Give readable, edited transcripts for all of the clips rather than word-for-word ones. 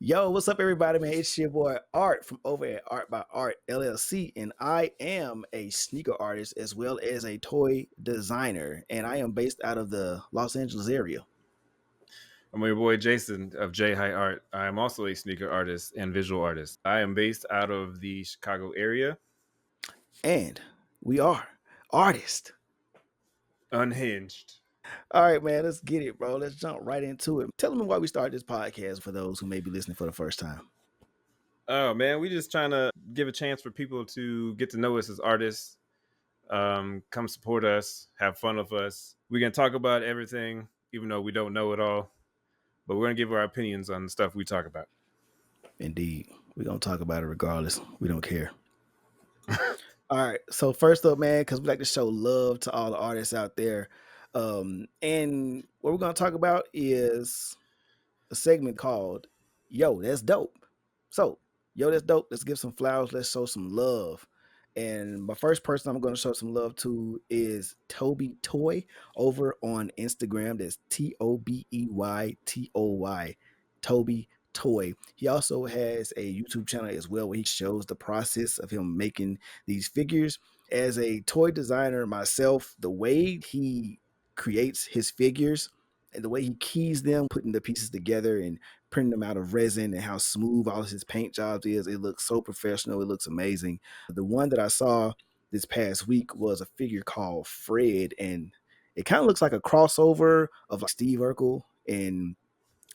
Yo, what's up, everybody, man? It's your boy Art from over at Art by Art LLC, and I am a sneaker artist as well as a toy designer, and I am based out of the Los Angeles area. I'm your boy Jason of J High Art. I am also a sneaker artist and visual artist. I am based out of the Chicago area. And we are artists. Unhinged. All right, man, let's get it, bro. Let's jump right into it. Tell them why we started this podcast for those who may be listening for the first time. Oh man, we just trying to give a chance for people to get to know us as artists. Come support us, have fun with us. We can talk about everything, even though we don't know it all. But we're gonna give our opinions on the stuff we talk about. Indeed, we're going to talk about it regardless. We don't care. All right. So first up, man, because we like to show love to all the artists out there. And what we're gonna talk about is a segment called Yo, That's Dope. So, yo, that's dope. Let's give some flowers, let's show some love. And my first person I'm gonna show some love to is Toby Toy over on Instagram. That's Tobeytoy. Toby Toy. He also has a YouTube channel as well where he shows the process of him making these figures. As a toy designer myself, the way he creates his figures and the way he keys them, putting the pieces together and printing them out of resin, and how smooth all of his paint jobs is, it looks so professional. It looks amazing. The one that I saw this past week was a figure called Fred, and it kind of looks like a crossover of like Steve Urkel and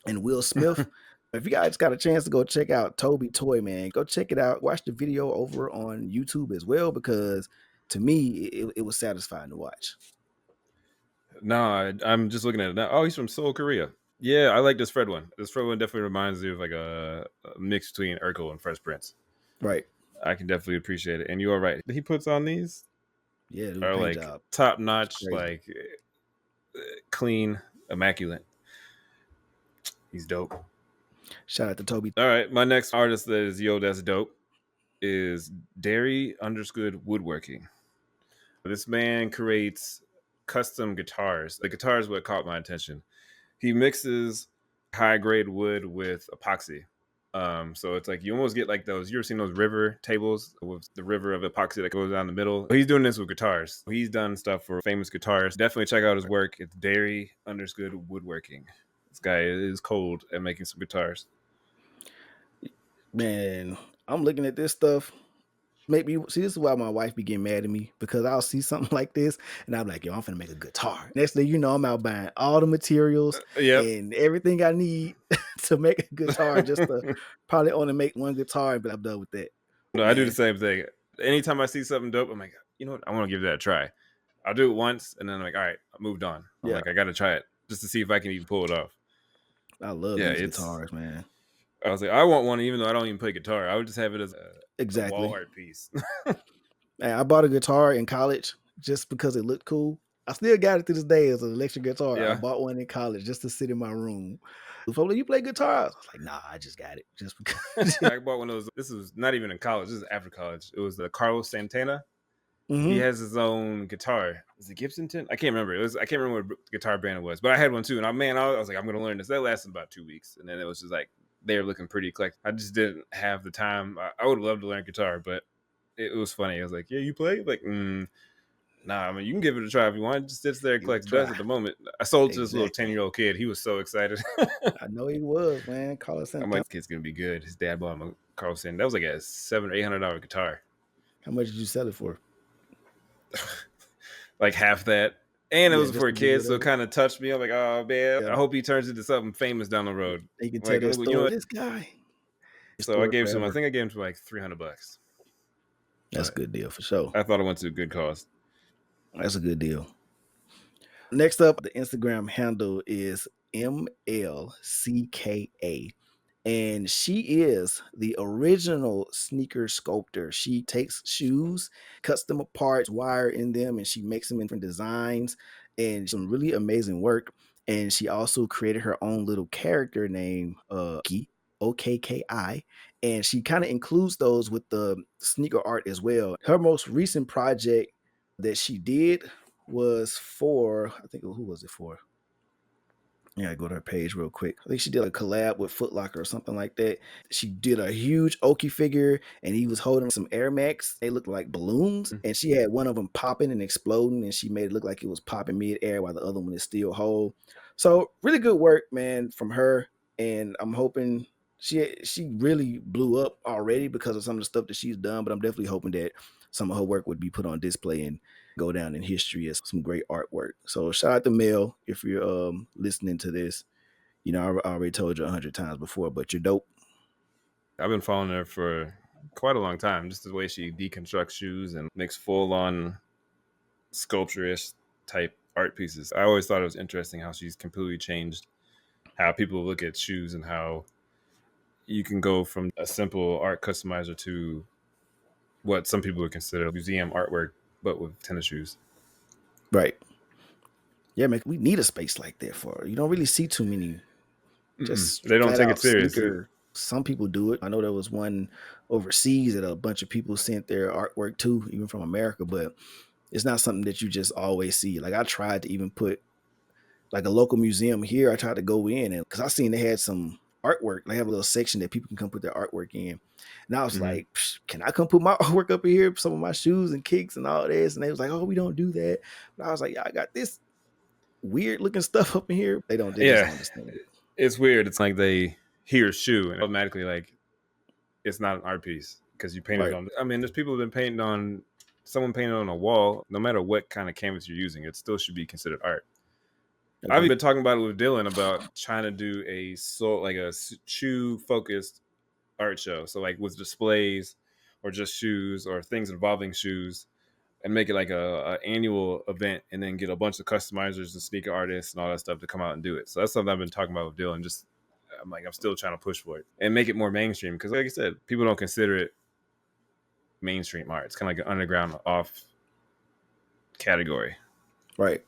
Will Smith. If you guys got a chance to go check out Toby Toy, man, go check it out. Watch the video over on YouTube as well, because to me, it was satisfying to watch. No, I'm just looking at it now. Oh, he's from Seoul, Korea. Yeah, I like this Fred one. This Fred one definitely reminds me of like a mix between Urkel and Fresh Prince. Right. I can definitely appreciate it. And you are right. He puts on these Yeah, the are paint like job. top It's notch, crazy. like clean, immaculate. He's dope. Shout out to Toby. All right, my next artist that is that's dope is Derry underscored woodworking. This man creates custom guitars. The guitar is what caught my attention. He mixes high grade wood with epoxy. So it's like you almost get like those. You ever seen those river tables with the river of epoxy that goes down the middle? He's doing this with guitars. He's done stuff for famous guitarists. Definitely check out his work. It's Derry underscored woodworking. This guy is cold at making some guitars. Man, I'm looking at this stuff. Maybe see, this is why my wife be getting mad at me, because I'll see something like this and I'm like, yo, I'm finna make a guitar. Next thing you know, I'm out buying all the materials Yep. and everything I need to make a guitar, just to probably only make one guitar, but I'm done with that. No, I do the Man, same thing. Anytime I see something dope, I'm like, you know what? I want to give that a try. I'll do it once, and then I'm like, all right, I moved on. I'm yeah, like, I got to try it just to see if I can even pull it off. I love Yeah, these it's. guitars, man. I was like, I want one, even though I don't even play guitar. I would just have it as a wall Exactly. art piece. Man, I bought a guitar in college just because it looked cool. I still got it to this day as an electric guitar. I Yeah, bought one in college just to sit in my room. Folks like, you play guitar? I was like, nah, I just got it just because. I bought one of those. This was not even in college. This is after college. It was the Carlos Santana. He Hmm. has his own guitar. Is it Gibsonton? I can't remember. I can't remember what guitar brand it was, but I had one too. And I was like, I'm gonna learn this. That lasted about 2 weeks, and then it was just like they were looking pretty eclectic. I just didn't have the time. I would love to learn guitar, but it was funny. I was like, yeah, you play? Like, nah. I mean, you can give it a try if you want. It just sits there and Give it a collects dust try. at the moment. I sold to this little Exactly. 10-year-old kid. He was so excited. I know he was, man. Carlos I'm Santana. like, this kid's gonna be good. His dad bought him a Carlson. That was like a $700 or $800 guitar. How much did you sell it for? Like half that. And it Yeah, was just for a to get kid, rid so of it it. kind of touched me. I'm like, oh man, Yeah. I hope he turns into something famous down the road. You can tell Like, that you know story. what? This guy. His So I story gave him. I forever. think I gave him like $300. That's a But good deal for sure. I thought it went to a good cause. That's a good deal. Next up, the Instagram handle is MLCKA. And she is the original sneaker sculptor. She takes shoes, cuts them apart, wire in them, and she makes them in different designs and some really amazing work. And she also created her own little character named OKKI. And she kind of includes those with the sneaker art as well. Her most recent project that she did was for, I think, who was it for? Yeah, go to her page real quick. I think she did a collab with Foot Locker or something like that. She did a huge Oki figure, and he was holding some Air Max. They looked like balloons, Mm. and she had one of them popping and exploding, and she made it look like it was popping mid-air while the other one is still whole. So really good work, man, from her. And I'm hoping she really blew up already because of some of the stuff that she's done. But I'm definitely hoping that some of her work would be put on display and go down in history as some great artwork. So shout out to Mel if you're listening to this. You know, I already told you 100 times before, but you're dope. I've been following her for quite a long time. Just the way she deconstructs shoes and makes full on sculpturist type art pieces. I always thought it was interesting how she's completely changed how people look at shoes and how you can go from a simple art customizer to what some people would consider museum artwork, but with tennis shoes. Right. Yeah, man, we need a space like that for her. You don't really see too many Mm-mm. just They don't flat take it out serious. sneaker. Some people do it. I know there was one overseas that a bunch of people sent their artwork to, even from America, but it's not something that you just always see. Like I tried to even put like a local museum here. I tried to go in and because I seen they had some artwork. They have a little section that people can come put their artwork in. And I was Mm-hmm. like, can I come put my artwork up in here? Some of my shoes and kicks and all this. And they was like, oh, we don't do that. But I was like, yeah, I got this weird looking stuff up in here. They just Yeah, don't understand it. it's weird. It's like they hear shoe and automatically like it's not an art piece because you painted Right. on. I mean, there's people who've been painting on someone painted on a wall. No matter what kind of canvas you're using, it still should be considered art. I've Agreed. been talking about it with Dylan about trying to do a shoe focused art show. So like with displays or just shoes or things involving shoes and make it like a annual event and then get a bunch of customizers and sneaker artists and all that stuff to come out and do it. So that's something I've been talking about with Dylan. Just I'm still trying to push for it and make it more mainstream because like I said, people don't consider it mainstream art. It's kind of like an underground off category. Right.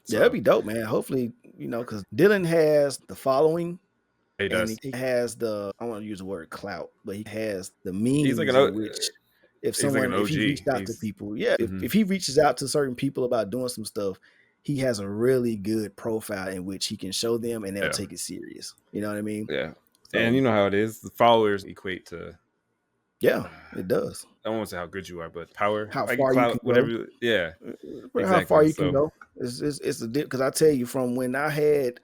Yeah, that'd So be dope, man. Hopefully, because Dylan has the following he and does. he has I want to use the word clout, but he has the He's like means in which an if he OG. reached out to He's people, yeah, mhm. if he reaches out to certain people about doing some stuff, he has a really good profile in which he can show them and they'll Yeah, take it serious. You know what I mean? yeah. And So you know how it is. The followers equate to yeah, it does. I won't say how good you are, but power, How like far you can clout, go. whatever. Yeah, How far exactly. you can So, go. It's a because I tell you from when I had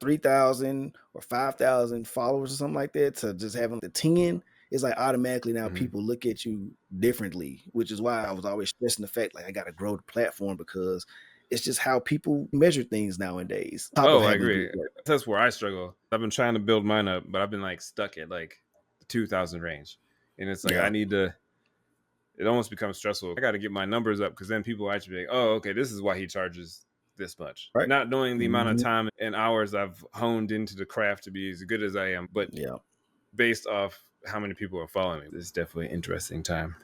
3,000 or 5,000 followers or something like that to just having the 10, it's like automatically now mhm. people look at you differently, which is why I was always stressing the fact like I got to grow the platform because it's just how people measure things nowadays. On top of Oh, I having good agree. work, That's where I struggle. I've been trying to build mine up, but I've been like stuck at like the 2,000 range, and it's like I yeah, need to. It almost becomes stressful. I got to get my numbers up because then people actually be like, "Oh, okay, this is why he charges this much." right, Not knowing the amount of hmm, time and hours I've honed into the craft to be as good as I am, but yeah, based off how many people are following me, it's definitely an interesting time.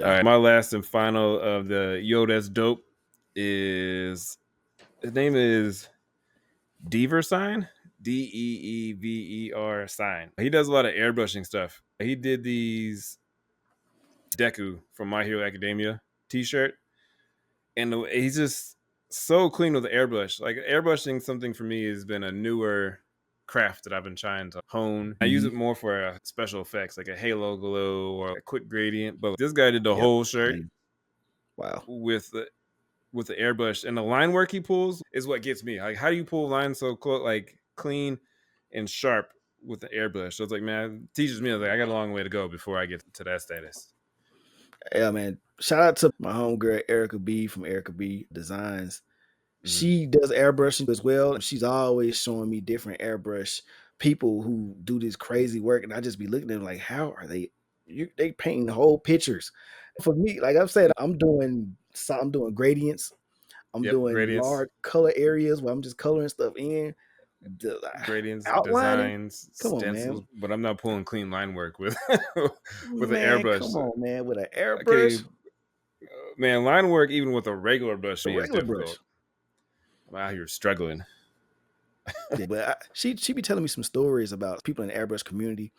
All yeah. right, my last and final of the Yo That's Dope is his name is Deaver Sign, Deever Sign. He does a lot of airbrushing stuff. He did these Deku from My Hero Academia T-shirt, and he's just so clean with the airbrush. Like airbrushing, something for me has been a newer craft that I've been trying to hone. I use Hmm. it more for special effects, like a halo glow or a quick gradient. But this guy did the Yep. whole shirt Same. Wow. with the airbrush, and the line work he pulls is what gets me. Like, how do you pull lines so like clean and sharp with the airbrush? So it's like, man, it teaches me. I was like, I got a long way to go before I get to that status. Yeah, man. Shout out to my homegirl Erica B from Erica B Designs. Mm-hmm. She does airbrushing as well. She's always showing me different airbrush people who do this crazy work, and I just be looking at them like, how are they? They painting whole pictures. For me, like I've said, I'm doing gradients. I'm Yep, doing gradients, large color areas where I'm just coloring stuff in. The, outlining. designs, Come on, stencils, man. but I'm not pulling clean line work with with an Man, airbrush. come on, man. With an I can't airbrush, even, man, line work even with a regular brush a me is regular brush. difficult. I'm out here struggling. Yeah, but she be telling me some stories about people in the airbrush community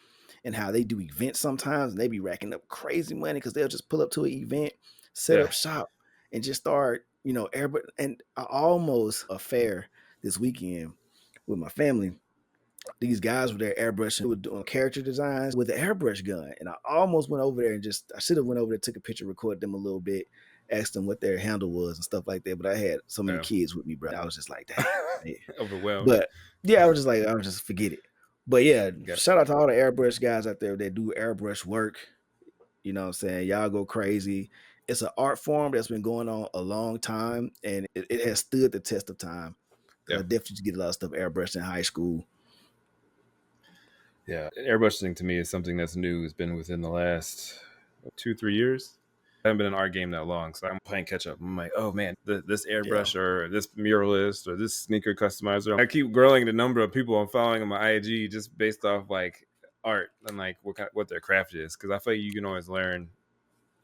and how they do events sometimes and they be racking up crazy money because they'll just pull up to an event, set Yeah. up shop, and just start airbrush and almost a fair this weekend with my family. These guys were there airbrushing, were doing character designs with the airbrush gun, and I almost went over there and I should have went over there, took a picture, recorded them a little bit, asked them what their handle was and stuff like that. But I had so many Yeah. kids with me, bro. I was just like, dang. Man. Overwhelmed. But yeah, I was just forget it. But yeah, Got shout out to all the airbrush guys out there that do airbrush work. You know what I'm saying? Y'all go crazy. It's an art form that's been going on a long time, and it has stood the test of time. Because yeah. I definitely used to get a lot of stuff airbrushed in high school. Yeah. Airbrushing to me is something that's new. It's been within the last 2-3 years. I haven't been in an art game that long, so I'm playing catch up. I'm like, oh man, this Yeah. airbrush or this muralist or this sneaker customizer. I keep growing the number of people I'm following on my IG just based off like art and like what their craft is, because I feel like you can always learn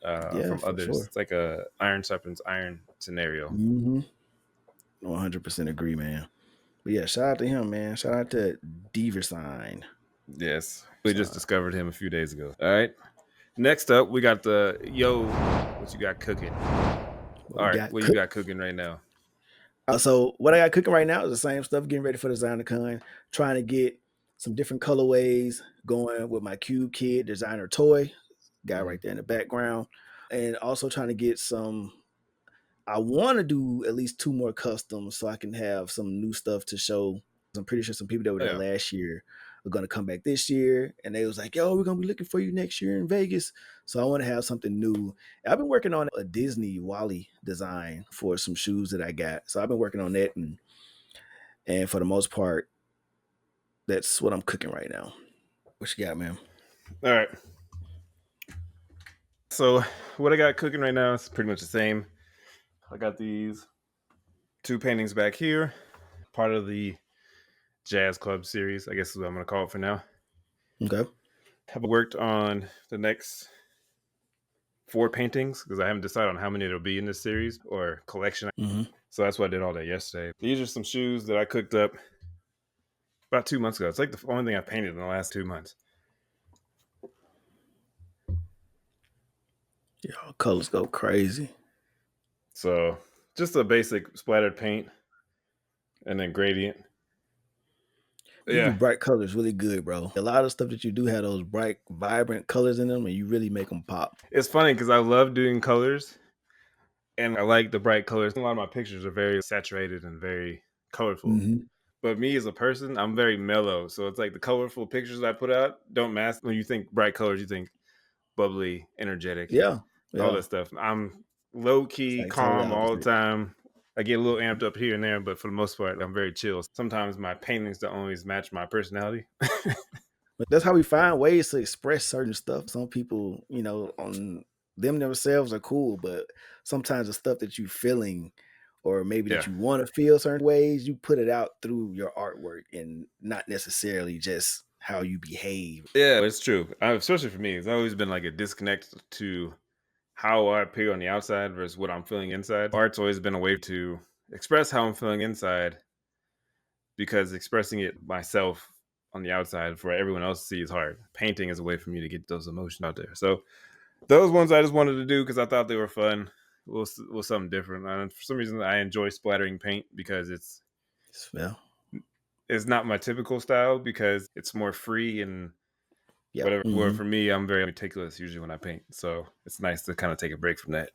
Yeah, from for others. sure. It's like a iron sharpens iron scenario. Mm-hmm. 100% agree, man. But yeah, shout out to him, man. Shout out to Deversign. Yes, we just So, discovered him a few days ago. All right. Next up, we got the what you got cooking? what All we right, got what you cooked. got cooking right now? So what I got cooking right now is the same stuff, getting ready for Designer Con, trying to get some different colorways going with my Cube Kid designer toy, guy Mm-hmm. right there in the background. And also trying to get some, I want to do at least two more customs so I can have some new stuff to show. I'm pretty sure some people that were Oh, there yeah. last year are going to come back this year. And they was like, yo, we're going to be looking for you next year in Vegas. So I want to have something new. I've been working on a Disney Wally design for some shoes that I got. So I've been working on that. And for the most part, that's what I'm cooking right now. What you got, man? All right. So what I got cooking right now is pretty much the same. I got these two paintings back here, part of the Jazz Club series, I guess is what I'm going to call it for now. Okay. Have worked on the next 4 paintings because I haven't decided on how many there'll be in this series or collection. Mm-hmm. So that's why I did all that yesterday. These are some shoes that I cooked up about 2 months ago. It's like the only thing I painted in the last 2 months. Y'all colors go crazy. So just a basic splattered paint and then gradient. You do Yeah. bright colors really good, bro. A lot of stuff that you do have those bright, vibrant colors in them, and you really make them pop. It's funny because I love doing colors and I like the bright colors. A lot of my pictures are very saturated and very colorful. Mm-hmm. But me as a person, I'm very mellow. So it's like the colorful pictures I put out don't mask. When you think bright colors, you think bubbly, energetic, Yeah, all yeah. that stuff. I'm low It's key, like totally calm all the opposite. time. I get a little amped up here and there, but for the most part, I'm very chill. Sometimes my paintings don't always match my personality. But that's how we find ways to express certain stuff. Some people, on them themselves are cool, but sometimes the stuff that you feeling or maybe that Yeah. you want to feel certain ways, you put it out through your artwork and not necessarily just how you behave. Yeah, it's true. Especially for me, it's always been like a disconnect to how I appear on the outside versus what I'm feeling inside. Art's always been a way to express how I'm feeling inside because expressing it myself on the outside for everyone else to see is hard. Painting is a way for me to get those emotions out there. So those ones I just wanted to do because I thought they were fun. Was something different. And for some reason, I enjoy splattering paint because Yeah. it's not my typical style because it's more free and Yep. whatever. Where Mm-hmm. for me, I'm very meticulous usually when I paint. So it's nice to kind of take a break from that.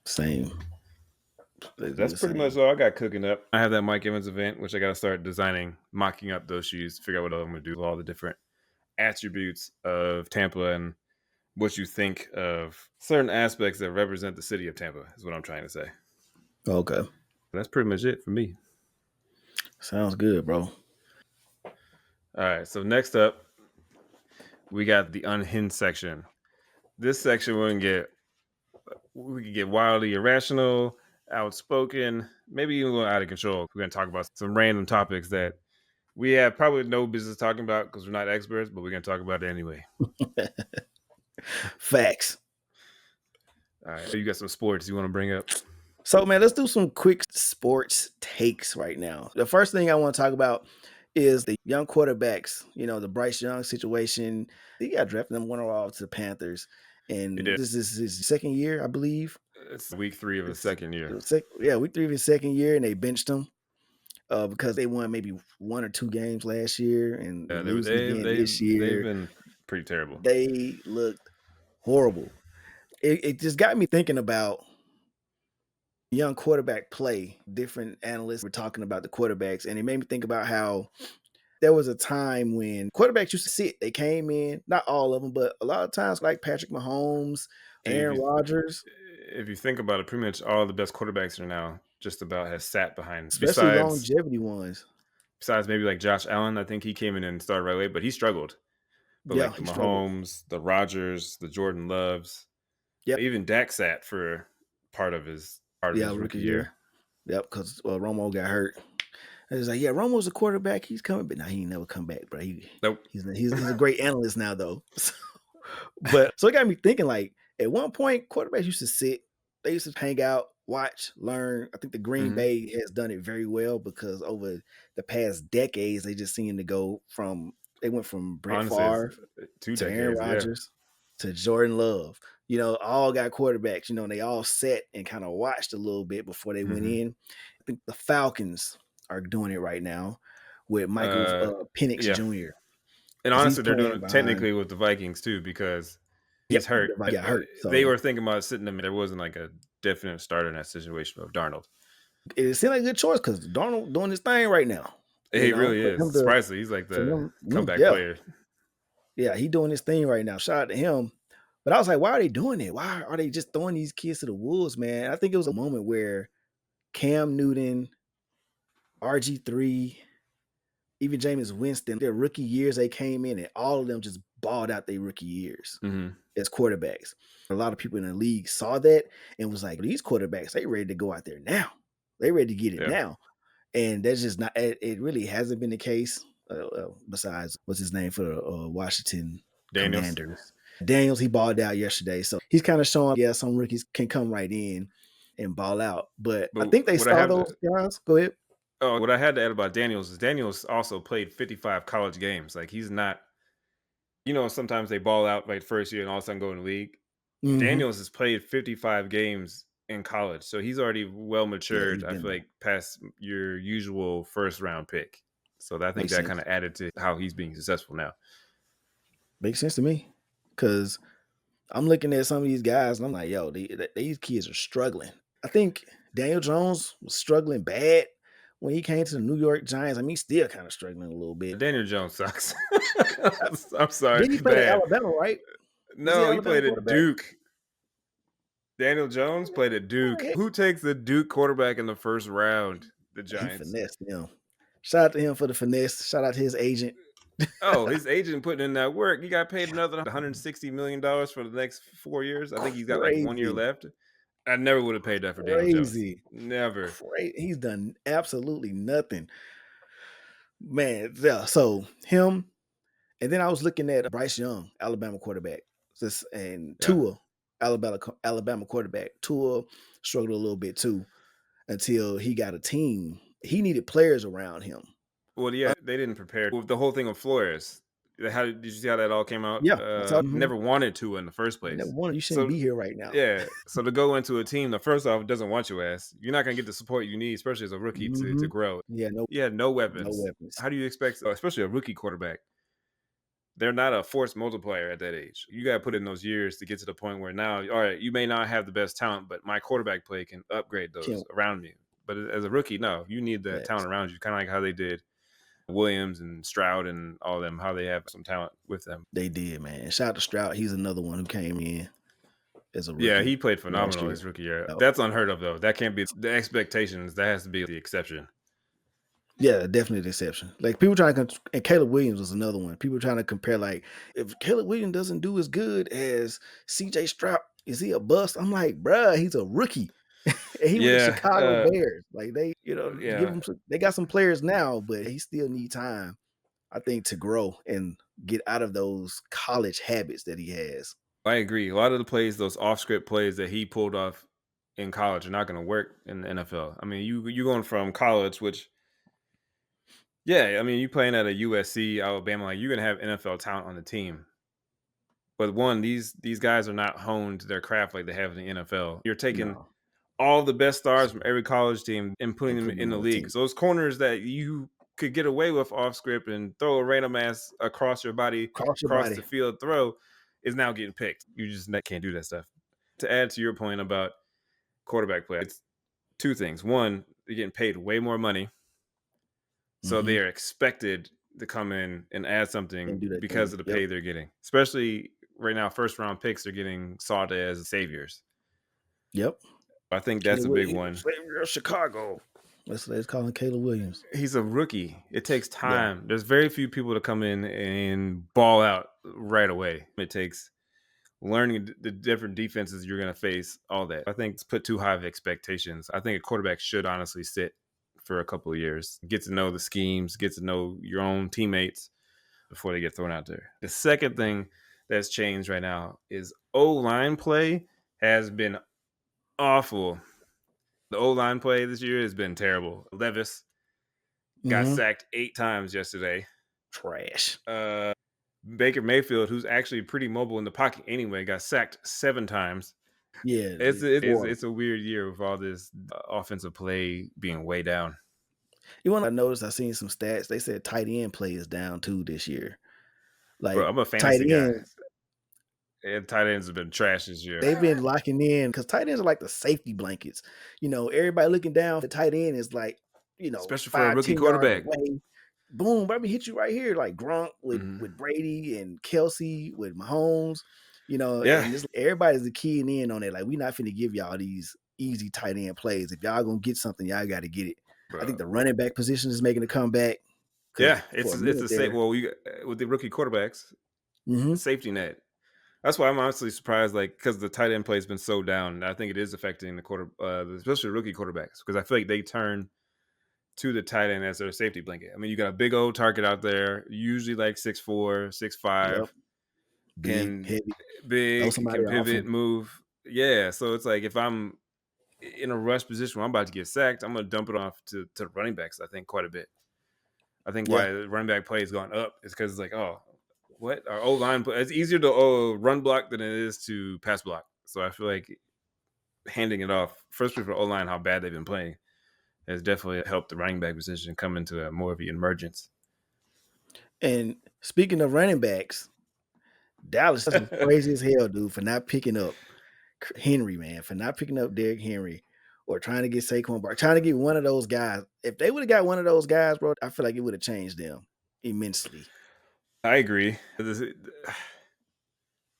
Same. They do That's the pretty much same. all I got cooking up. I have that Mike Evans event, which I got to start designing, mocking up those shoes, figure out what I'm going to do, all the different attributes of Tampa and what you think of certain aspects that represent the city of Tampa, is what I'm trying to say. Okay. That's pretty much it for me. Sounds good, bro. All right. So next up, we got the unhinged section. This section we can get wildly irrational, outspoken, maybe even a little out of control. We're going to talk about some random topics that we have probably no business talking about because we're not experts, but we're going to talk about it anyway. Facts. All right. You got some sports you want to bring up? So, man, let's do some quick sports takes right now. The first thing I want to talk about is the young quarterbacks. The Bryce Young situation. He got drafted number one overall to the Panthers, It and is. this is his second year, I believe. It's week 3 of the second year. Yeah, week three of his second year, and they benched him. because they won maybe 1 or 2 games last year and Yeah, losing again this they've year. been pretty terrible. They looked horrible. It just got me thinking about young quarterback play. Different analysts were talking about the quarterbacks, and it made me think about how there was a time when quarterbacks used to sit. They came in, not all of them, but a lot of times, like Patrick Mahomes, If Aaron you Rodgers, think about it, pretty much all the best quarterbacks are now just about has sat behind. especially longevity ones. Besides maybe like Josh Allen, I think he came in and started right away, but he struggled. But Yeah, like the he struggled. Mahomes, the Rodgers, the Jordan Loves, Yep. even Dak sat for part of Yeah, his rookie rookie year. year. Yep, because Romo got hurt. And it's like, yeah, Romo's a quarterback. He's coming, but now he ain't never come back, bro. Nope. He's a great analyst now, though. So it got me thinking. Like at one point, quarterbacks used to sit. They used to hang out, watch, learn. I think the Green Hmm. Bay has done it very well because over the past decades, they just seem to go from they went from Brett Honestly, it's Favre 2 decades. to Aaron Yeah. Rodgers to Jordan Love. All got quarterbacks, and they all sat and kind of watched a little bit before they went Hmm. in. I think the Falcons are doing it right now with Michael Uh, Penix yeah. Jr. And because he's honestly, they're doing playing it behind. technically with the Vikings too because Yep, he's hurt. he got hurt. They So were thinking about sitting him. There wasn't like a definite starter in that situation of Darnold. it seemed like a good choice because Darnold doing his thing right now. He really For is. him to Surprisingly, he's like for the them, comeback yeah, player. yeah, he doing his thing right now. Shout out to him. But I was like, why are they doing it? Why are they just throwing these kids to the wolves, man? I think it was a moment where Cam Newton, RG3, even Jameis Winston, their rookie years, they came in and all of them just balled out their rookie years Hmm. as quarterbacks. A lot of people in the league saw that and was like, these quarterbacks, they ready to go out there now. They ready to get it Yeah. now. And that's just not, it really hasn't been the case. Besides, what's his name for the Washington Daniels. Commanders? Daniels, he balled out yesterday. So he's kind of showing, yeah, some rookies can come right in and ball out. But I But think they saw those guys. Go ahead. what I had to add about Daniels is Daniels also played 55 college games. Like he's not, sometimes they ball out like first year and all of a sudden go in the league. Hmm. Daniels has played 55 games in college. So he's already well Yeah, matured, he's I been feel there. like past your usual first round pick. So I think Makes that kind sense. of added to how he's being successful now. Makes sense to me. Because I'm looking at some of these guys and I'm like, yo, these kids are struggling. I think Daniel Jones was struggling bad when he came to the New York Giants. I mean, he's still kind of struggling a little bit. Daniel Jones sucks. Uh, I'm sorry. Did he He's play at bad. Alabama, right? Was he No, he Alabama played at quarterback? Duke. Daniel Jones played at Duke. Yeah, Who takes the Duke quarterback in the first round? The he Giants. finessed him. Shout out to him for the finesse. Shout out to his agent. Oh, his agent putting in that work. He got paid another $160 million for the next 4 years. I think he's got like 1 year Crazy. left. I never would have paid that for Daniel Jones. Crazy. Never. Crazy. He's done absolutely nothing. Man, yeah. So him, and then I was looking at Bryce Young, Alabama quarterback. And Yeah. Tua, Alabama quarterback. Tua struggled a little bit too until he got a team. He needed players around him. Well, yeah, they didn't prepare with the whole thing of Flores. How did you see how that all came out? Yeah, I saw. Never wanted to in the first You never place. wanted. You shouldn't So be here right now. yeah, so to go into a team that first off doesn't want your ass, you're not gonna get the support you need, especially as a rookie to Hmm. grow. Yeah, no, You had no no weapons. weapons. How do you expect, especially a rookie quarterback? They're not a force multiplier at that age. You got to put in those years to get to the point where now, all right, you may not have the best talent, but my quarterback play can upgrade those Can't around me. But as a rookie, no, you need that talent facts. around you, kind of like how they did Williams and Stroud and all of them, how they have some talent with them. They did, man. Shout out to Stroud. He's another one who came in as a Yeah, he rookie played last phenomenal year. his rookie year. Yep. That's unheard of, though. That can't be the expectations. That has to be the exception. Yeah, definitely the exception. Like people trying to, and Caleb Williams was another one. People trying to compare, like, if Caleb Williams doesn't do as good as CJ Stroud, is he a bust? I'm like, bruh, he's a rookie. And he with the Yeah, Chicago Bears. Like give yeah, him they got some players now, but he still need time, I think, to grow and get out of those college habits that he has. I agree. A lot of the plays, those off-script plays that he pulled off in college, are not going to work in the NFL. I mean, you going from college, which yeah, I mean, you playing at a USC, Alabama, like you're going to have NFL talent on the team. But one, these guys are not honed to their craft like they have in the NFL. You're taking No. all the best stars from every college team and putting and them putting in them the on the league. team. So those corners that you could get away with off script and throw a random ass across your body, Cross your across body. the field throw is now getting picked. You just can't do that stuff. To add to your point about quarterback play, it's two things. One, they're getting paid way more money, so Mm-hmm. they are expected to come in and add And something do that because thing. of the Yep. pay they're getting. Especially right now, first round picks are getting sought as saviors. Yep. I think that's Caleb a Williams, big he was one. savior of Chicago. That's what they calling Caleb Williams. He's a rookie. It takes Yeah. time. There's very few people to come in and ball out right away. It takes learning the different defenses you're going to face, all that. I think it's put too high of expectations. I think a quarterback should honestly sit for a couple of years, get to know the schemes, get to know your own teammates before they get thrown out there. The second thing that's changed right now is O-line play has been awful. The O-line play this year has been terrible. Levis got Mm-hmm. sacked 8 times yesterday. Trash. Baker Mayfield, who's actually pretty mobile in the pocket anyway, got sacked 7 times. Yeah. Horrible. It's a weird year with all this offensive play being way down. You want to notice? I seen some stats. They said tight end play is down too this year. Bro, Like I'm a tight fantasy guy. ends, And tight ends have been trash this year. they've been locking in because tight ends are like the safety blankets. Everybody looking down. The tight end is like, Especially for a five, rookie 10 yards quarterback. away. Boom, baby, hit you right here. Like Gronk with Mhm. Brady and Kelsey with Mahomes. Yeah. And everybody's keying in on it. Like, we not finna give y'all these easy tight end plays. If y'all gonna get something, y'all got to get it. I think Bro. the running back position is making a comeback Yeah, because for a it's minute a safe. there. Well, with the rookie quarterbacks, Mm-hmm. safety net. That's why I'm honestly surprised, like because the tight end play has been so down. I think it is affecting the especially rookie quarterbacks, because I feel like they turn to the tight end as their safety blanket. I mean, you got a big old target out there, usually like 6'4", Yep. 6'5", Big, can heavy. Throw big, somebody can off pivot, him. move. Yeah, so it's like if I'm in a rush position where I'm about to get sacked, I'm gonna dump it off to running backs. I think quite a bit. I think Yeah. why the running back play has gone up is because it's like, oh, what our O line play? It's easier to run block than it is to pass block. So I feel like handing it off, first for O line, how bad they've been playing, has definitely helped the running back position come into a more of an emergence. And speaking of running backs, Dallas was crazy as hell, dude, for not picking up Henry, man, for not picking up Derrick Henry or trying to get Saquon Barkley, trying to get one of those guys. If they would have got one of those guys, bro, I feel like it would have changed them immensely. I agree.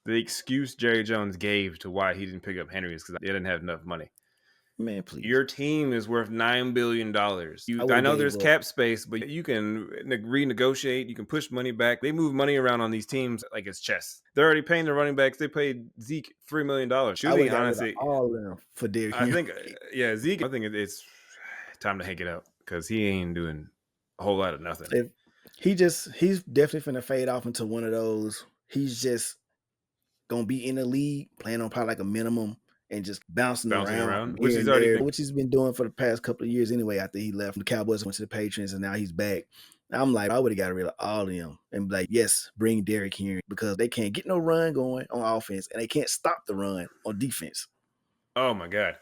The excuse Jerry Jones gave to why he didn't pick up Henry is because they didn't have enough money. Man, please. Your team is worth $9 billion. I would I have know gave there's up. cap space, but you can renegotiate. You can push money back. They move money around on these teams like it's chess. They're already paying the running backs. They paid Zeke $3 million. I Should would they have got rid of honestly? all of them for Derrick I Henry. think, yeah, Zeke. I think it's time to hang it up because he ain't doing a whole lot of nothing. If he's definitely finna fade off into one of those. He's just gonna be in the league, playing on probably like a minimum and just bouncing Bouncing around around, which here he's and already there, been. which he's been doing for the past couple of years anyway. After he left the Cowboys, went to the Patriots, and now he's back. I'm like, I would have got rid of all of them and be like, yes, bring Derrick Henry because they can't get no run going on offense and they can't stop the run on defense. Oh my god,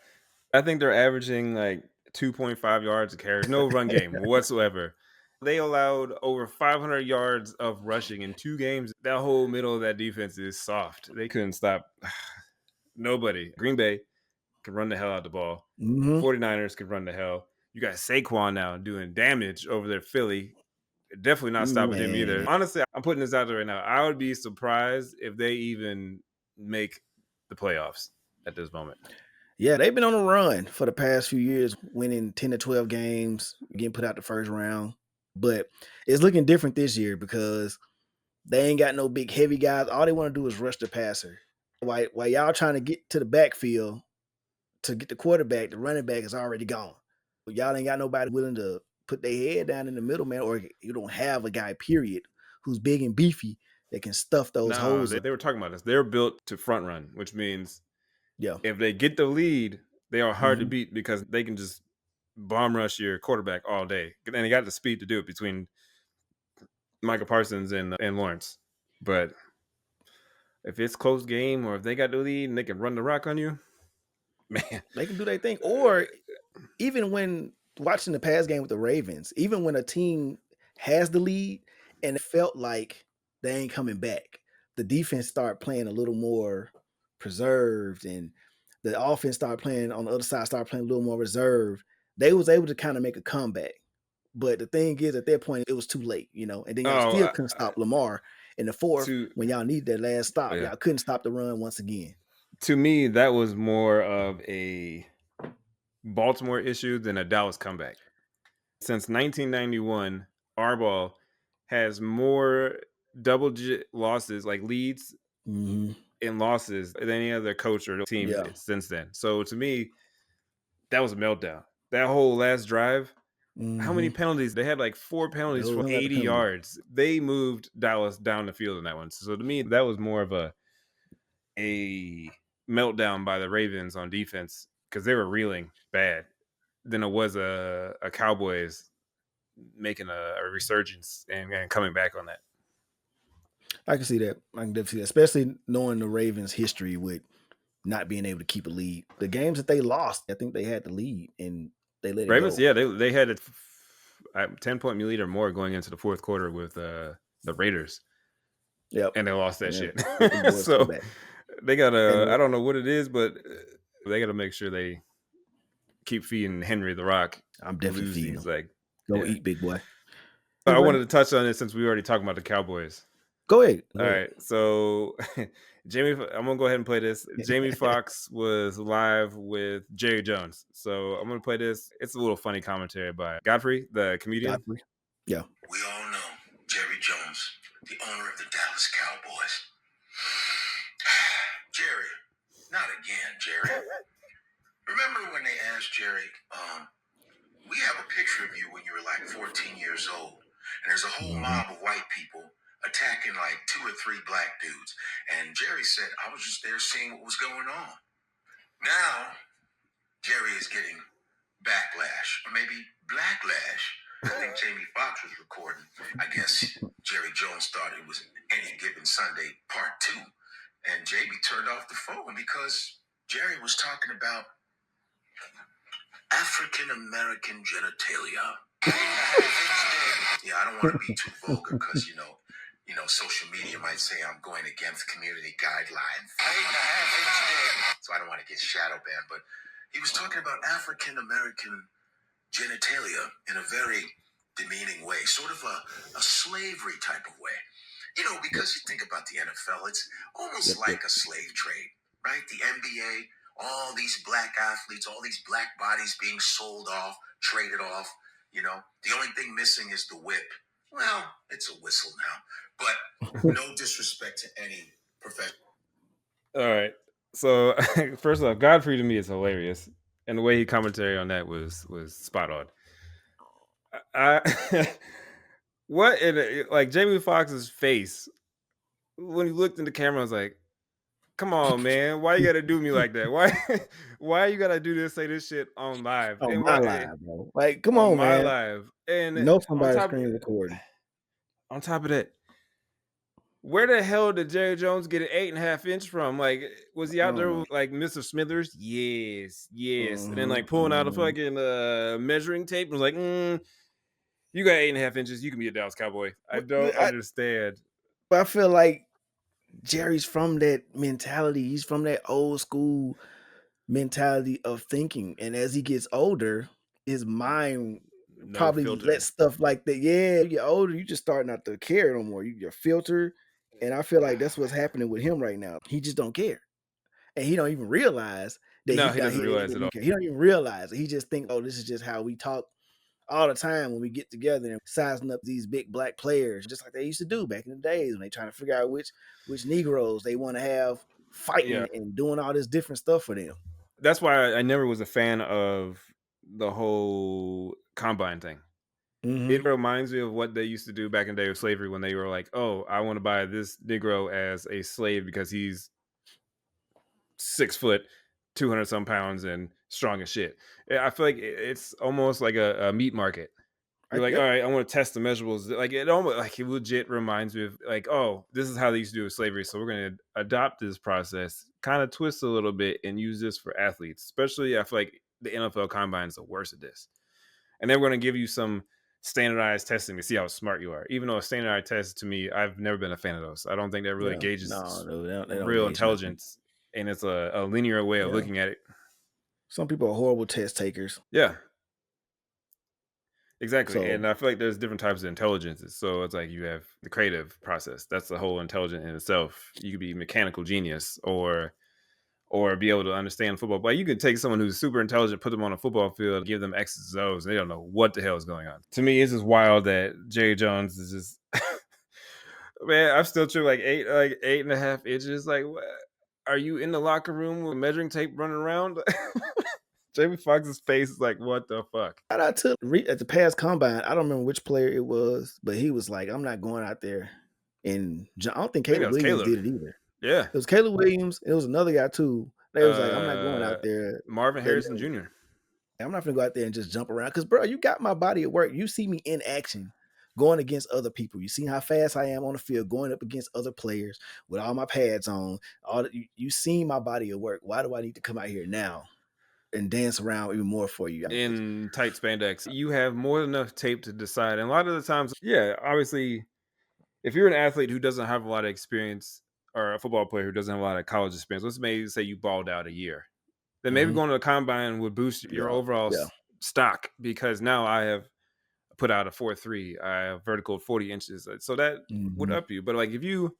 I think they're averaging like 2.5 yards a carry. No run game whatsoever. They allowed over 500 yards of rushing in 2 games. That whole middle of that defense is soft. They couldn't stop nobody. Green Bay can run the hell out the ball. Mm-hmm. 49ers can run the hell. You got Saquon now doing damage over there, Philly. Definitely not stopping him either. Man, Honestly, I'm putting this out there right now. I would be surprised if they even make the playoffs at this moment. yeah, they've been on a run for the past few years, winning 10 to 12 games, getting put out the first round. But it's looking different this year because they ain't got no big heavy guys. All they want to do is rush the passer. While y'all trying to get to the backfield to get the quarterback, the running back is already gone. Y'all ain't got nobody willing to put their head down in the middle, man, or you don't have a guy, period, who's big and beefy that can stuff those No, holes up. they were talking about this. They're built to front run, which means Yeah. if they get the lead, they are hard to Mm-hmm. beat because they can just bomb rush your quarterback all day. And they got the speed to do it between Michael Parsons and Lawrence. But if it's close game or if they got the lead and they can run the rock on you, Man. They can do their thing. Or even when watching the past game with the Ravens, even when a team has the lead and it felt like they ain't coming back, the defense start playing a little more preserved, and the offense start playing on the other side, start playing a little more reserved. They was able to kind of make a comeback. But the thing is, at that point, it was too late, and then y'all Oh, still couldn't stop Lamar in the fourth to when y'all needed that last stop. yeah. Y'all couldn't stop the run once again. To me, that was more of a Baltimore issue than a Dallas comeback. Since 1991, Harbaugh has more double-digit losses, like leads Hmm. and losses, than any other coach or team Yeah. since then. So to me, that was a meltdown. That whole last drive, how many Hmm. penalties? They had like 4 penalties Those for don't got the 80 penalty. yards. They moved Dallas down the field in that one. So to me, that was more of a meltdown by the Ravens on defense because they were reeling bad than it was a Cowboys making a resurgence and coming back on that. I can see that. I can definitely see that, especially knowing the Ravens' history with not being able to keep a lead. The games that they lost, I think they had the lead and they let it Ravens, go. yeah, they had a 10-point lead or more going into the fourth quarter with the Raiders, Yep. and they lost that And shit. then let them boys come So back. they gotta, And I don't know what it is, but they gotta make sure they keep feeding Henry the Rock I'm and definitely lose feeding these, them. like, Go yeah. eat, big boy. So I wanted Anyway, to touch on it since we already talking about the Cowboys. go ahead. All Go ahead. right, so Jamie, I'm gonna go ahead and play this. Jamie Foxx was live with Jerry Jones, so I'm gonna play this. It's a little funny commentary by Godfrey, the comedian. Godfrey. Yeah. We all know Jerry Jones, the owner of the Dallas Cowboys. Jerry, not again, Jerry. Remember when they asked Jerry, we have a picture of you when you were like 14 years old, and there's a whole Hmm. mob of white people attacking like 2 or 3 black dudes. And Jerry said, I was just there seeing what was going on. Now, Jerry is getting backlash, or maybe blacklash. I think Jamie Foxx was recording. I guess Jerry Jones thought it was Any Given Sunday Part 2. And Jamie turned off the phone because Jerry was talking about African American genitalia. Yeah, I don't want to be too vulgar because social media might say I'm going against community guidelines. So I don't want to get shadow banned. But he was talking about African American genitalia in a very demeaning way, sort of a slavery type of way. Yep. Because you think about the NFL, it's almost Yep. Yep. like a slave trade, right? The NBA, all these black athletes, all these black bodies being sold off, traded off. The only thing missing is the whip. Well, it's a whistle now, but no disrespect to any professional. All right, so first off, Godfrey to me is hilarious, and the way he commentary on that was spot on. I what in like Jamie Foxx's face when he looked in the camera, I was like, "Come on, man, why you gotta do me like that? Why why you gotta do this, say this shit on live On and my why live, bro. Like, come on on, my man. live?" And You know on somebody's top screen recording. on top of that, where the hell did Jerry Jones get an 8.5 inch from? Like, was he I out don't there know. with like Mr. Smithers? Yes, and then Hmm. like pulling out a Hmm. fucking measuring tape and was like, "You got 8.5 inches. You can be a Dallas Cowboy." I But, don't but I, understand. but I feel like Jerry's from that mentality. He's from that old school mentality of thinking. And as he gets older, his mind No probably filter. lets stuff like that. Yeah, you get older, you just start not to care no more. You're filtered. And I feel like that's what's happening with him right now. He just don't care. And he don't even realize that No, he he that doesn't realize it he, all. he don't even realize it. He just think, oh, this is just how we talk all the time when we get together and sizing up these big black players, just like they used to do back in the days when they trying to figure out which Negroes they want to have Yeah, fighting and doing all this different stuff for them. that's why I never was a fan of the whole combine thing. Hmm. It reminds me of what they used to do back in the day of slavery when they were like, "Oh, I want to buy this Negro as a slave because he's 6 foot, 200 some pounds, and strong as shit." I feel like it's almost like a meat market. You're like, all Yep. right, I want to test the measurables. Like it almost like it legit reminds me of like, oh, this is how they used to do with slavery. So we're gonna adopt this process, kind of twist a little bit, and use this for athletes. Especially, I feel like the NFL Combine is the worst at this. And they're going to give you some standardized testing to see how smart you are. Even though a standardized test to me, I've never been a fan of those. I don't think that really Yeah. No, gauges no, they don't real gauge nothing. intelligence, and it's a linear way of Yeah. looking at it. Some people are horrible test takers. Yeah, exactly. So And I feel like there's different types of intelligences. So it's like you have the creative process. That's the whole intelligent in itself. You could be mechanical genius or be able to understand football. But you could take someone who's super intelligent, put them on a football field, give them X's and O's, and they don't know what the hell is going on. To me, it's just wild that Jerry Jones is just man, I'm still true like 8.5 inches. Like, what? Are you in the locker room with measuring tape running around? Jamie Foxx's face is like, what the fuck? shout out to at the past combine. I don't remember which player it was, but he was like, "I'm not going out there." And I don't think I think that Caleb was Williams Caleb. did it either. Yeah. It was Caleb Williams. It was another guy too. They was like, "I'm not going out there." Marvin They Harrison Jr. I'm not gonna go out there and just jump around because, bro, you got my body at work. You see me in action, going against other people. You see how fast I am on the field, going up against other players with all my pads on. You see my body at work. Why do I need to come out here now and dance around even more for you? In tight spandex. You have more than enough tape to decide. And a lot of the times, yeah, obviously, if you're an athlete who doesn't have a lot of experience or a football player who doesn't have a lot of college experience, let's maybe say you balled out a year, then maybe Mhm. going to the combine would boost your Yeah, overall yeah. stock because now I have put out a 4.3, I have vertical 40 inches. So that would Mhm. up you. But like if you,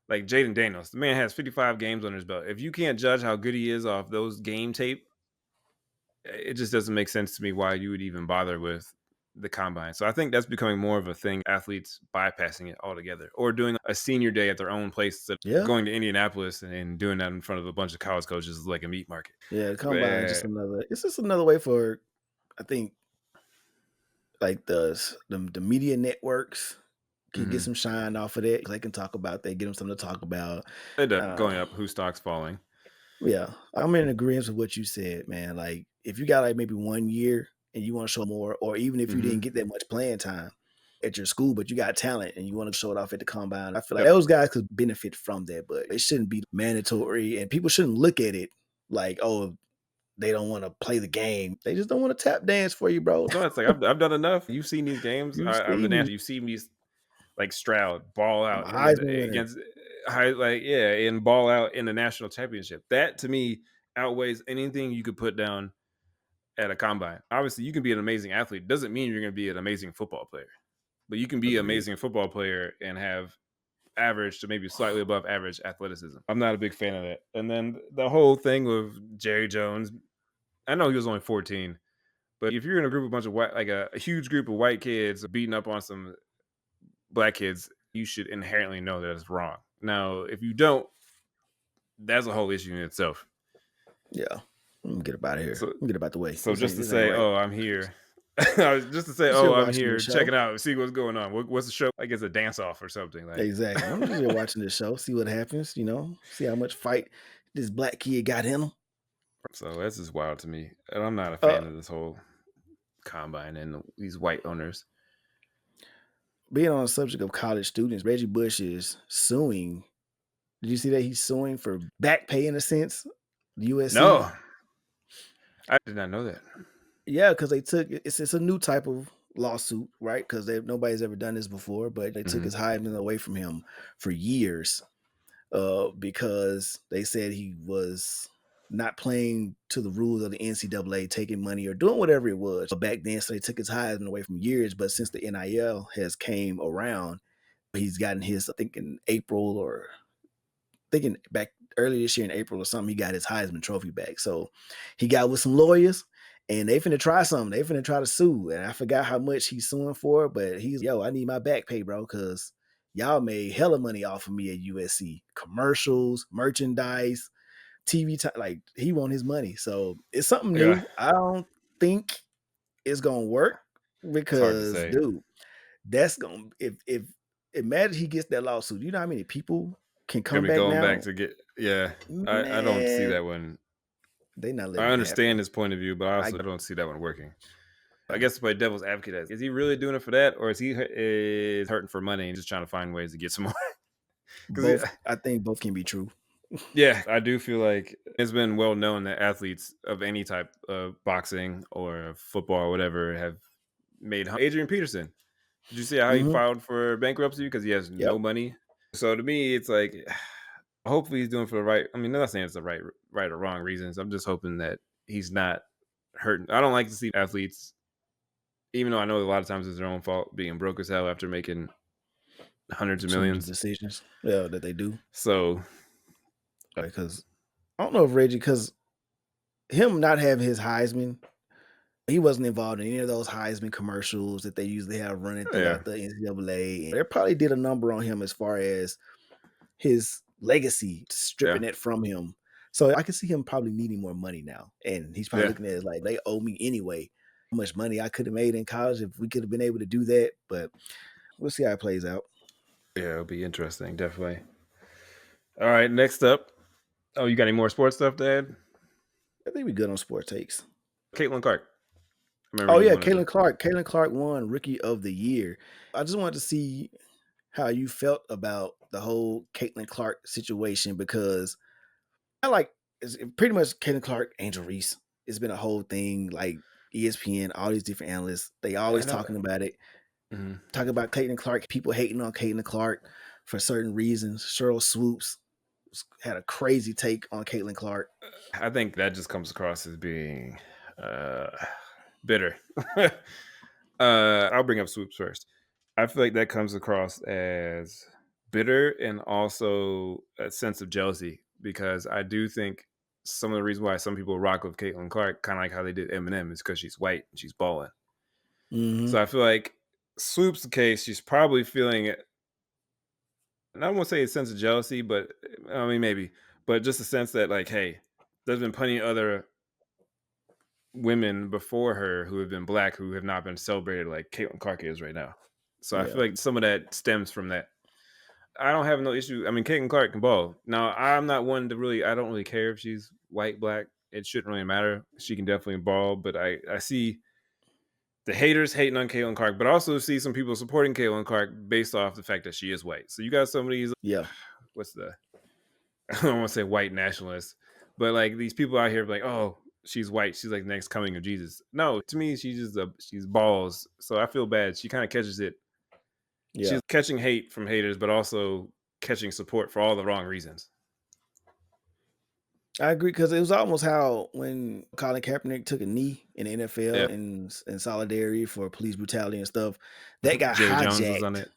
like Jaden Daniels, the man has 55 games on his belt. If you can't judge how good he is off those game tape, it just doesn't make sense to me why you would even bother with the combine. So I think that's becoming more of a thing, athletes bypassing it altogether or doing a senior day at their own place instead of Yeah, going to Indianapolis and doing that in front of a bunch of college coaches like a meat market. yeah. The combine is just But another. It's just another way for, I think, like the media networks can get mhm. some shine off of that. They can talk about that, get them something to talk about. End up Uh, going up, who stocks falling. yeah, I'm in agreement with what you said, man. Like, if you got like maybe 1 year and you want to show more, or even if you Hmm. didn't get that much playing time at your school, but you got talent and you want to show it off at the combine, I feel like Yep. those guys could benefit from that, but it shouldn't be mandatory, and people shouldn't look at it like, oh, they don't want to play the game. They just don't want to tap dance for you, bro. No, it's like I've done enough. You've seen these games. You I'm see the me. national. You've seen me like Stroud ball I'm a out in Heisman the, winner. against high, like yeah, and ball out in the national championship. That to me outweighs anything you could put down at a combine. Obviously, you can be an amazing athlete. Doesn't mean you're going to be an amazing football player, but you can be an Agreed. amazing football player and have average to maybe slightly above average athleticism. I'm not a big fan of that. And then the whole thing with Jerry Jones, I know he was only 14, but if you're in a group of a bunch of white, like a huge group of white kids beating up on some black kids, you should inherently know that it's wrong. Now, if you don't, that's a whole issue in itself. Yeah. Let me get up out of here. So, Let me get up out the way. so just to This ain't say, right. oh, I'm here. Just to say, I'm just here oh, I'm watching here, this check show. it out, see what's going on. What's the show? Like it's a dance off or something. Like, Exactly. I'm just here watching this show, see what happens, see how much fight this black kid got in him. so that's just wild to me, and I'm not a Uh, fan of this whole combine and these white owners. being on the subject of college students, Reggie Bush is suing. Did you see that he's suing for back pay in a sense? USC. No, I did not know that. Yeah, because they took it's a new type of lawsuit, right? Because nobody's ever done this before, but they took Hmm. his Heisman away from him for years, because they said he was not playing to the rules of the NCAA, taking money or doing whatever it was. But back then, so they took his Heisman away from years. But since the NIL has came around, he's gotten his, I think in April or thinking back early this year in April or something, he got his Heisman Trophy back. So he got with some lawyers and they finna try something. They finna try to sue. And I forgot how much he's suing for, but he's, yo, I need my back pay, bro, because y'all made hella money off of me at USC. Commercials, merchandise, TV time. Like, he want his money. So it's something Yeah, new. I don't think it's gonna work it's hard to because, say. dude, that's gonna if imagine he gets that lawsuit. You know how many people can Gonna come be back going back now? to get. Yeah, I don't see Man, that one. they not I letting it happen. understand his point of view, but I I also don't see that one working. I guess to play devil's advocate, is he really doing it for that, or is hurting for money and just trying to find ways to get some more? Because Both, I think both can be true. yeah, I do feel like it's been well known that athletes of any type of boxing or football or whatever have made. Adrian Peterson, did you see how he Hmm. filed for bankruptcy because he has no Yep. money? So to me, it's like, hopefully he's doing for the right. I mean, I'm not saying it's the right or wrong reasons. I'm just hoping that he's not hurting. I don't like to see athletes, even though I know a lot of times it's their own fault, being broke as hell after making hundreds of Some of the millions. decisions, yeah, that they do. So Because I don't know if Reggie, because him not having his Heisman, he wasn't involved in any of those Heisman commercials that they usually have running yeah, throughout the NCAA. And they probably did a number on him as far as his legacy, yeah, stripping it from him. So I can see him probably needing more money now. And he's probably yeah, looking at it like they owe me anyway. How much money I could have made in college if we could have been able to do that. But we'll see how it plays out. yeah. It'll be interesting, definitely. All right, next up. Oh, you got any more sports stuff, Dad? I think we're good on sports takes. Caitlin Clark. I remember Oh you yeah, wanted to. Caitlin Clark. Caitlin Clark won Rookie of the Year. I just wanted to see how you felt about the whole Caitlin Clark situation because I like it's pretty much Caitlin Clark, Angel Reese. It's been a whole thing, like ESPN, all these different analysts. They I always know. talking about it. Mhm. Talking about Caitlin Clark, people hating on Caitlin Clark for certain reasons. Cheryl Swoops had a crazy take on Caitlin Clark. I think that just comes across as being uh, bitter. I'll bring up Swoops first. I feel like that comes across as bitter and also a sense of jealousy because I do think some of the reason why some people rock with Caitlin Clark, kind of like how they did Eminem, is because she's white and she's balling. Hmm. So I feel like Swoop's case, she's probably feeling it. And I won't say a sense of jealousy, but I mean maybe, but just a sense that like, hey, there's been plenty of other women before her who have been black who have not been celebrated like Caitlin Clark is right now. So I Yeah. feel like some of that stems from that. I don't have no issue. I mean, Caitlin Clark can ball. Now, I'm not one to really. I don't really care if she's white, black. It shouldn't really matter. She can definitely ball, but I see the haters hating on Caitlin Clark, but also see some people supporting Caitlin Clark based off the fact that she is white. So you got some of these. Yeah. What's the I don't want to say white nationalists, but like these people out here like, oh, she's white. She's like the next coming of Jesus. No, to me, she's balls. So I feel bad. She kind of catches it. Yeah. She's catching hate from haters, but also catching support for all the wrong reasons. I agree because it was almost how when Colin Kaepernick took a knee in the NFL Yeah. in solidarity for police brutality and stuff, that got Jerry Jones was on hijacked.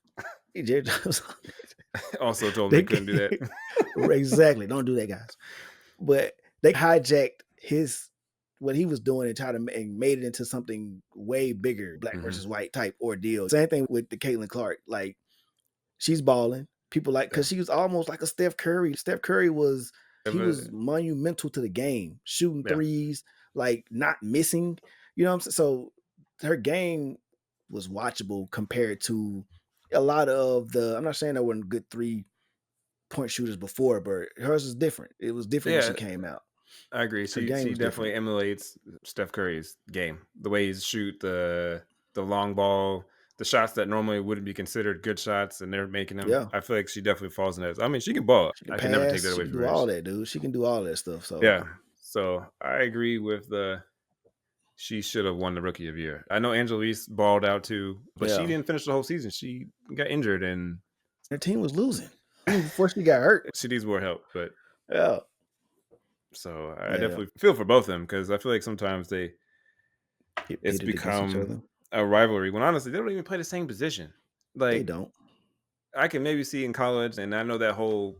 it. Jerry Jones on it. Also told him they They couldn't do that. exactly. Don't do that, guys. But they hijacked his what he was doing and tried to and made it into something way bigger, black Mhm. versus white type ordeal. Same thing with the Caitlin Clark. Like she's balling. People like Yeah. because she was almost like a Steph Curry. Steph Curry was Yeah, he was but- monumental to the game, shooting yeah. threes, like not missing. You know what I'm saying? So her game was watchable compared to a lot of the. I'm not saying there weren't good 3-point shooters before, but hers is different. It was different when she Yeah, came out. I agree. Her She game she was definitely different. emulates Steph Curry's game. The way he shoot the long ball, the shots that normally wouldn't be considered good shots, and they're making them. Yeah. I feel like she definitely falls in that. I mean, she can ball. She can I can never take pass. that She away can from do her. all that, dude. She can do all that stuff. So Yeah. So I agree with the. She should have won the Rookie of the Year. I know Angelise balled out too, but she yeah, didn't finish the whole season. She got injured and her team was losing even before she got hurt. she needs more help. But Yeah. so I Yeah. definitely feel for both of them because I feel like sometimes it's Pitted against each become other. a rivalry when honestly they don't even play the same position. They Like don't. I can maybe see in college, and I know that whole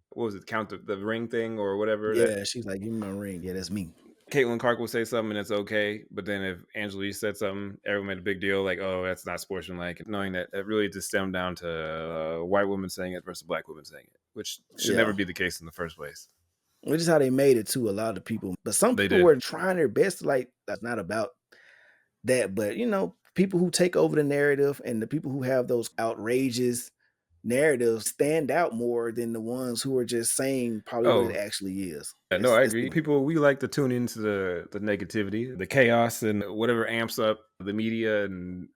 what was it, count the ring thing or whatever that Yeah, she's like, give me my ring. Yeah, that's me. Caitlin Clark will say something and it's okay, but then if Angelique said something, everyone made a big deal like, oh, that's not sportsmanlike. Knowing that it really just stemmed down to a white woman saying it versus a black woman saying it, which should never Yeah. be the case in the first place. Which is how they made it to a lot of people. But some They people did. were trying their best. Like, that's not about that. But, people who take over the narrative and the people who have those outrageous narratives stand out more than the ones who are just saying probably what it Oh, actually is. yeah, no, I It's agree. People, we like to tune into the negativity, the chaos, and whatever amps up the media and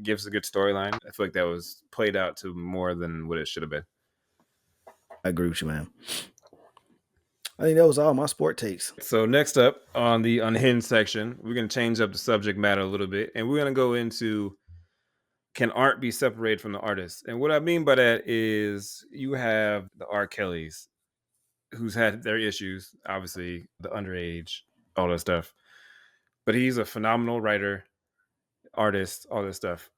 gives a good storyline. I feel like that was played out to more than what it should have been. I agree with you, man. I think that was all my sport takes. So next up on the unhinged section, we're going to change up the subject matter a little bit, and we're going to go into, can art be separated from the artist? And what I mean by that is you have the R. Kellys, who's had their issues, obviously the underage, all that stuff, but he's a phenomenal writer, artist, all this stuff.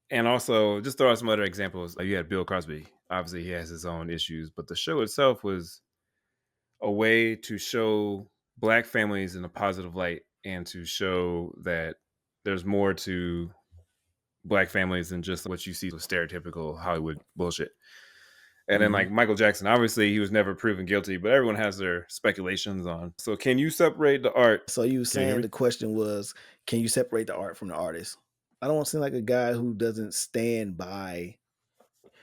And also, just throw out some other examples. Like you had Bill Cosby. Obviously, he has his own issues, but the show itself was a way to show Black families in a positive light and to show that there's more to Black families than just what you see with stereotypical Hollywood bullshit. And then, like Michael Jackson, obviously, he was never proven guilty, but everyone has their speculations on. So, can you separate the art? So you were Can you hear saying me? the question was, can you separate the art from the artist? I don't want to seem like a guy who doesn't stand by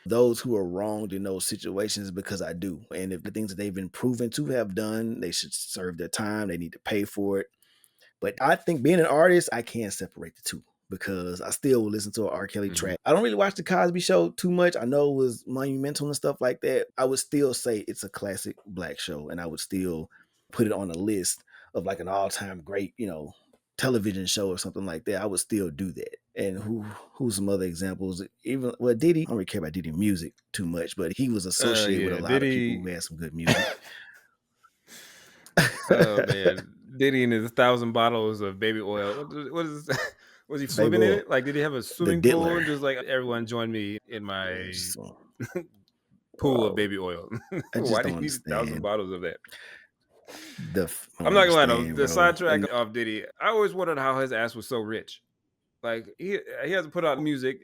those who are wronged in those situations, because I do. And if the things that they've been proven to have done, they should serve their time. They need to pay for it. But I think being an artist, I can't separate the two, because I still will listen to an R. Kelly track. I don't really watch the Cosby Show too much. I know it was monumental and stuff like that. I would still say it's a classic Black show, and I would still put it on a list of like an all-time great, television show or something like that. I would still do that. And who's some other examples? Even Diddy. I don't really care about Diddy music too much, but he was associated with a Yeah, lot of people who Diddy. had some good music. Oh man, Diddy and his 1,000 bottles of baby oil. What is? Was he Baby swimming in oil, it? Like, did he have a the swimming pool diddler. and just like everyone join me in my So, pool of baby oil? I just Why do don't you need 1,000 understand. bottles of that? I I'm don't not gonna lie though, understand, the bro. sidetrack And of Diddy, I always wondered how his ass was so rich. Like he hasn't put out music.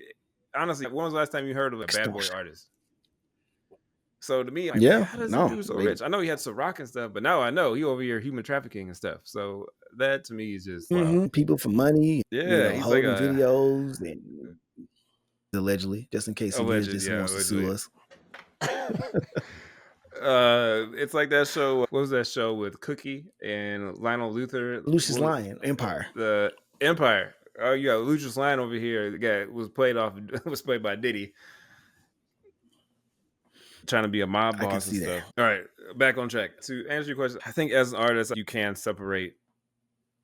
Honestly, when was the last time you heard of a bad boy extortion. artist? So to me, like, Yeah, how does this no, dude so rich? I know he had Ciroc and stuff, but now I know he over here human trafficking and stuff. So that to me is just wow. people for money, Yeah, he's like holding a videos, and allegedly, just in case he is, alleged, just yeah, wants to sue allegedly. us. It's like that show. What was that show with Cookie and Lionel Luther? Lucius Lyon, Empire. The Empire. Oh, you got Lucius Lyon over here. The guy was played off was played by Diddy, trying to be a mob I can boss and see that. stuff. All right, back on track. To answer your question, I think as an artist, you can separate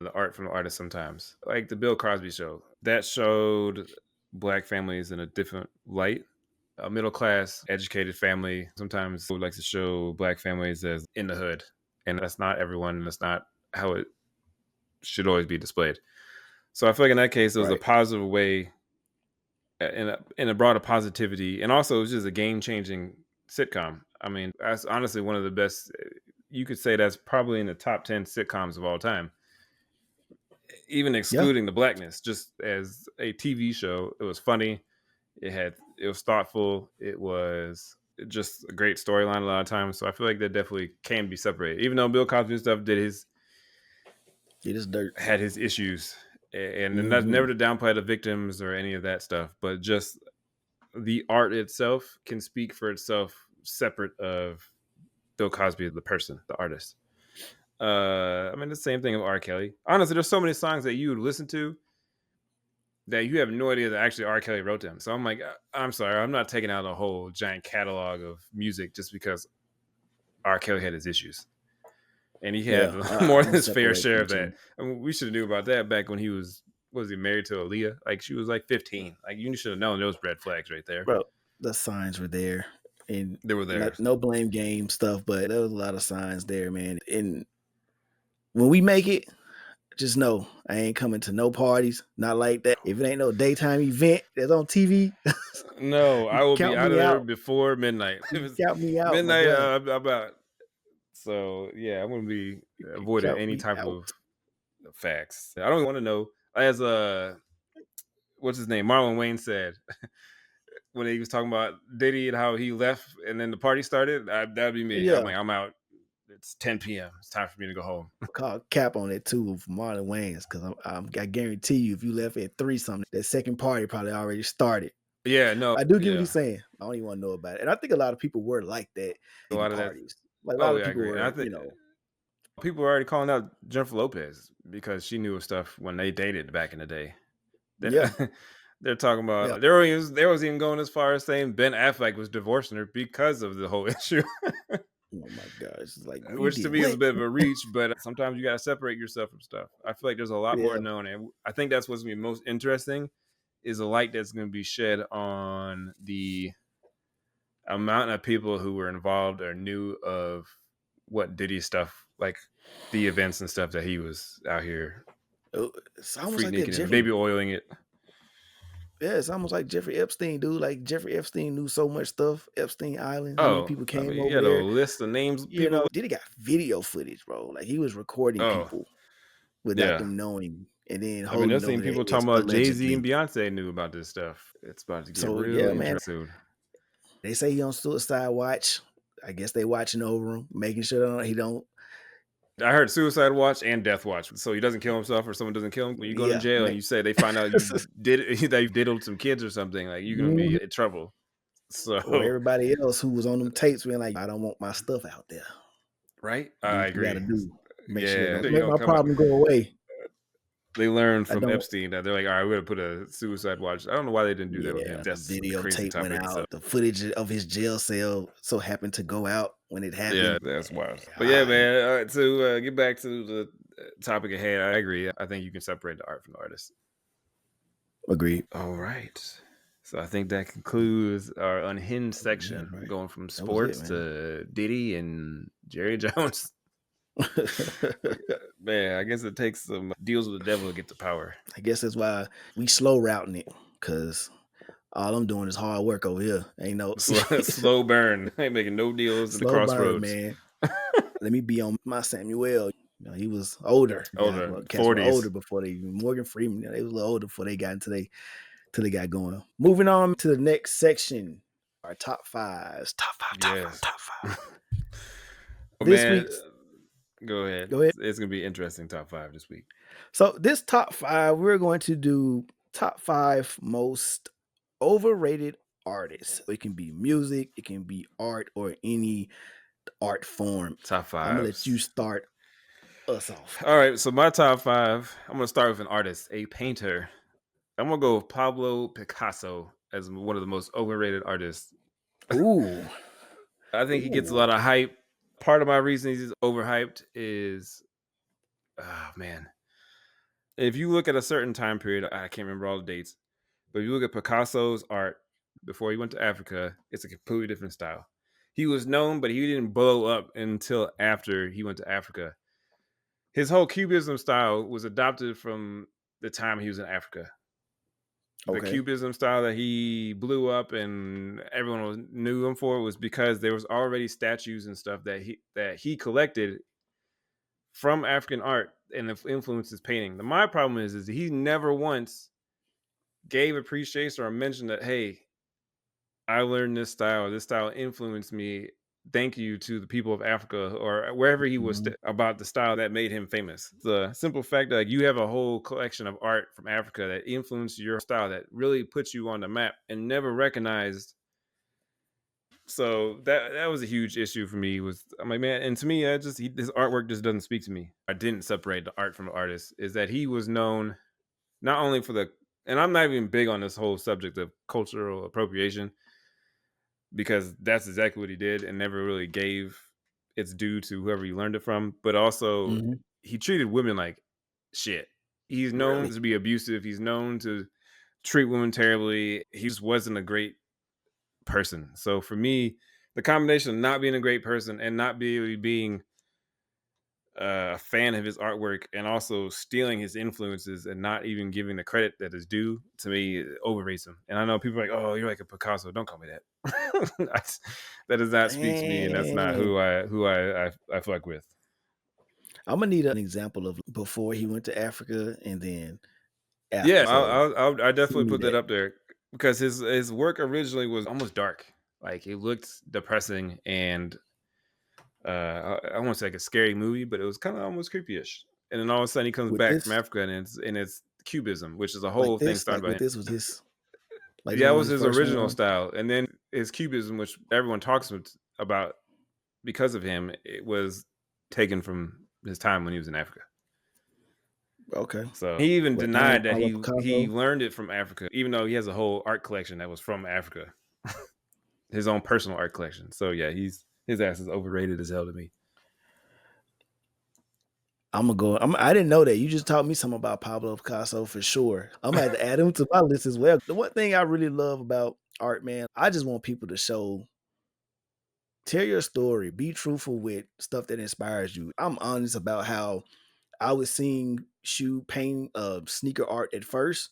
the art from the artist sometimes. Like the Bill Cosby show, that showed Black families in a different light. A middle class, educated family sometimes would like to show Black families as in the hood, and that's not everyone. That's not how it should always be displayed. So I feel like in that case, it was a Right. positive way, and it brought a positivity, and also it was just a game changing sitcom. I mean, that's honestly one of the best. You could say that's probably in the top 10 sitcoms of all time, even Yeah. excluding the blackness. Just as a TV show, it was funny. It was thoughtful. It was just a great storyline a lot of times. So I feel like that definitely can be separated. Even though Bill Cosby and stuff It is dirt. had his issues, and that's hmm never to downplay the victims or any of that stuff, but just the art itself can speak for itself, separate of Bill Cosby, the person, the artist. I mean, the same thing of R. Kelly. Honestly, there's so many songs that you would listen to that you have no idea that actually R. Kelly wrote them. So I'm like, I'm sorry, I'm not taking out a whole giant catalog of music just because R. Kelly had his issues. And he had Yeah, more I'm than gonna his fair separate share them of that. too. I mean, we should have knew about that back when he was he married to Aaliyah? Like she was like 15. Like you should have known those red flags right there. Bro, the signs were there, and They were there. no blame game stuff, but there was a lot of signs there, man. And when we make it, just know I ain't coming to no parties, not like that. If it ain't no daytime event that's on TV, No, you I will be count out of me there out. before midnight. If You it's count me out, my midnight, boy. I'm out. So yeah, I'm gonna be You avoiding count any me type out. of facts. I don't want to know. As what's his name? Marlon Wayne said when he was talking about Diddy and how he left and then the party started. That'd be me. I'm Yeah, like, I'm out. It's 10 p.m. It's time for me to go home. call cap on it too for Marlon Wayans, because I guarantee you, if you left at 3 something, that second party probably already started. Yeah, no, I do get what yeah, he's saying. I don't even want to know about it. And I think a lot of people were like that a in the lot of that. parties. Like a lot Oh of yeah, I people agree. And I were, think people are already calling out Jennifer Lopez because she knew of stuff when they dated back in the day. yeah, They're, they're talking yeah. about there was even going as far as saying Ben Affleck was divorcing her because of the whole issue, Oh my gosh. It's like you which to did me is a what? bit of a reach. But sometimes you got to separate yourself from stuff. I feel like there's a lot more Yeah. known, and I think that's what's gonna be most interesting is a light that's going to be shed on the amount of people who were involved or knew of what Diddy stuff, like the events and stuff that he was out here It's almost like that freaking and Jeffrey. baby oiling it. Yeah, it's almost like Jeffrey Epstein, dude. Like Jeffrey Epstein knew so much stuff. Epstein Island, how many Oh, people I came mean, he over had a there? list of names of You people. know, Diddy got video footage, bro. Like he was recording Oh, people without yeah. them knowing and then I mean, holding there's it seen over their people heads talking about Jay-Z and allegedly. Beyonce knew about this stuff. It's about to get So real yeah, man. interesting. They say he on suicide watch. I guess they watching over him, making sure he don't. I heard suicide watch and death watch. So he doesn't kill himself or someone doesn't kill him. When you go to Yeah, jail and man. you say they find out you did that you diddled some kids or something, like you're gonna be Mhm. in trouble. Or So everybody else who was on them tapes being like, I don't want my stuff out there. right, Do I what you got to agree. do. Make sure Yeah, don't you make don't my come up. problem go away. They learned I from don't. Epstein that they're like, all right, we're gonna put a suicide watch. I don't know why they didn't do that with Yeah, him. the That's a crazy videotape went topic. So out. The footage of his jail cell so happened to go out when it yeah, happened. that's wild. But yeah, Ah, man. To get back to the topic at hand, I agree. I think you can separate the art from the artist. agreed. All right. So I think that concludes our unhinged Yeah, section, right. going from That was it, sports man. to Diddy and Jerry Jones. Man, I guess it takes some deals with the devil to get the power. I guess that's why we slow routing it, because all I'm doing is hard work over here. Ain't no Slow burn. I ain't making no deals at the slow burn, crossroads. man. Let me be on my Samuel. You know, he was older. Guy, Older, well, cats were 40s. older before they Morgan Freeman. They was a little older before they got into till they got going. Moving on to the next section, our top fives. Top five, top five, Yes. top five. Oh, This man, week's go ahead. go ahead. It's going to be interesting top 5 this week. So this top five, we're going to do top five most overrated artists. It can be music, it can be art, or any art form. Top I'm gonna let you 5s. start us off. All right, so my top 5, I'm going to start with an artist, a painter. I'm going to go with Pablo Picasso as one of the most overrated artists. Ooh, I think he gets a ooh. lot of hype. Part of my reason he's overhyped is, oh man, if you look at a certain time period, I can't remember all the dates, but if you look at Picasso's art before he went to Africa, it's a completely different style. He was known, but he didn't blow up until after he went to Africa. His whole Cubism style was adopted from the time he was in Africa. The Okay. Cubism style that he blew up and everyone knew him for was because there was already statues and stuff that he collected from African art and influenced his painting. My problem is he never once gave appreciation or mentioned that, hey, I learned this style. This style influenced me. Thank you to the people of Africa or wherever he was Mhm. about the style that made him famous. The simple fact that you have a whole collection of art from Africa that influenced your style that really puts you on the map and never recognized. So that was a huge issue for me. Was I'm like, man, and to me, his artwork just doesn't speak to me. I didn't separate the art from the artist. Is that he was known not only for and I'm not even big on this whole subject of cultural appropriation, because that's exactly what he did and never really gave its due to whoever he learned it from. But also, Mhm. he treated women like shit. He's known Really? to be abusive. He's known to treat women terribly. He just wasn't a great person. So for me, the combination of not being a great person and not being a fan of his artwork and also stealing his influences and not even giving the credit that is due, to me, overrates him. And I know people are like, oh, you're like a Picasso. Don't call me that. That does not speak to me, and that's not Dang. who I fuck with. I'm gonna need an example of before he went to Africa and then Yeah, after. So I give definitely me put that that. up there because his work originally was almost dark. Like it looked depressing and I won't say like a scary movie, but it was kind of almost creepy-ish. And then all of a sudden he comes With back from this, Africa and it's Cubism, which is a whole thing started like by with him. this was his. Like this Yeah, one it was was his his first original one. style, and then his cubism, which everyone talks about because of him, it was taken from his time when he was in Africa. Okay. So he even What denied that Pablo he Picasso? learned it from Africa, even though he has a whole art collection that was from Africa, his own personal art collection. So yeah, his ass is overrated as hell to me. I'm gonna go. I didn't know that. You just taught me something about Pablo Picasso for sure. I'm gonna have to add him to my list as well. The one thing I really love about art, man, I just want people to tell your story, be truthful with stuff that inspires you. I'm honest about how I was seeing paint, sneaker art at first.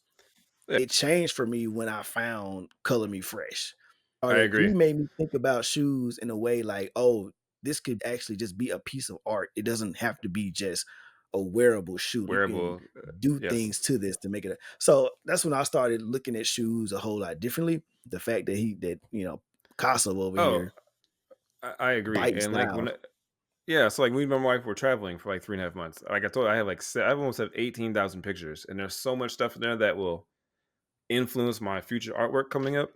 Yeah, It changed for me when I found Color Me Fresh. I He agree. made me think about shoes in a way like, oh, this could actually just be a piece of art. It doesn't have to be just a wearable shoe. You can Wearable, do yes. things to this to make it. So that's when I started looking at shoes a whole lot differently. The fact that Picasso over Oh, here I agree. biting And like style. yeah, so like me and my wife were traveling for like 3.5 months. Like I told you, I have like I almost have 18,000 pictures, and there's so much stuff in there that will influence my future artwork coming up.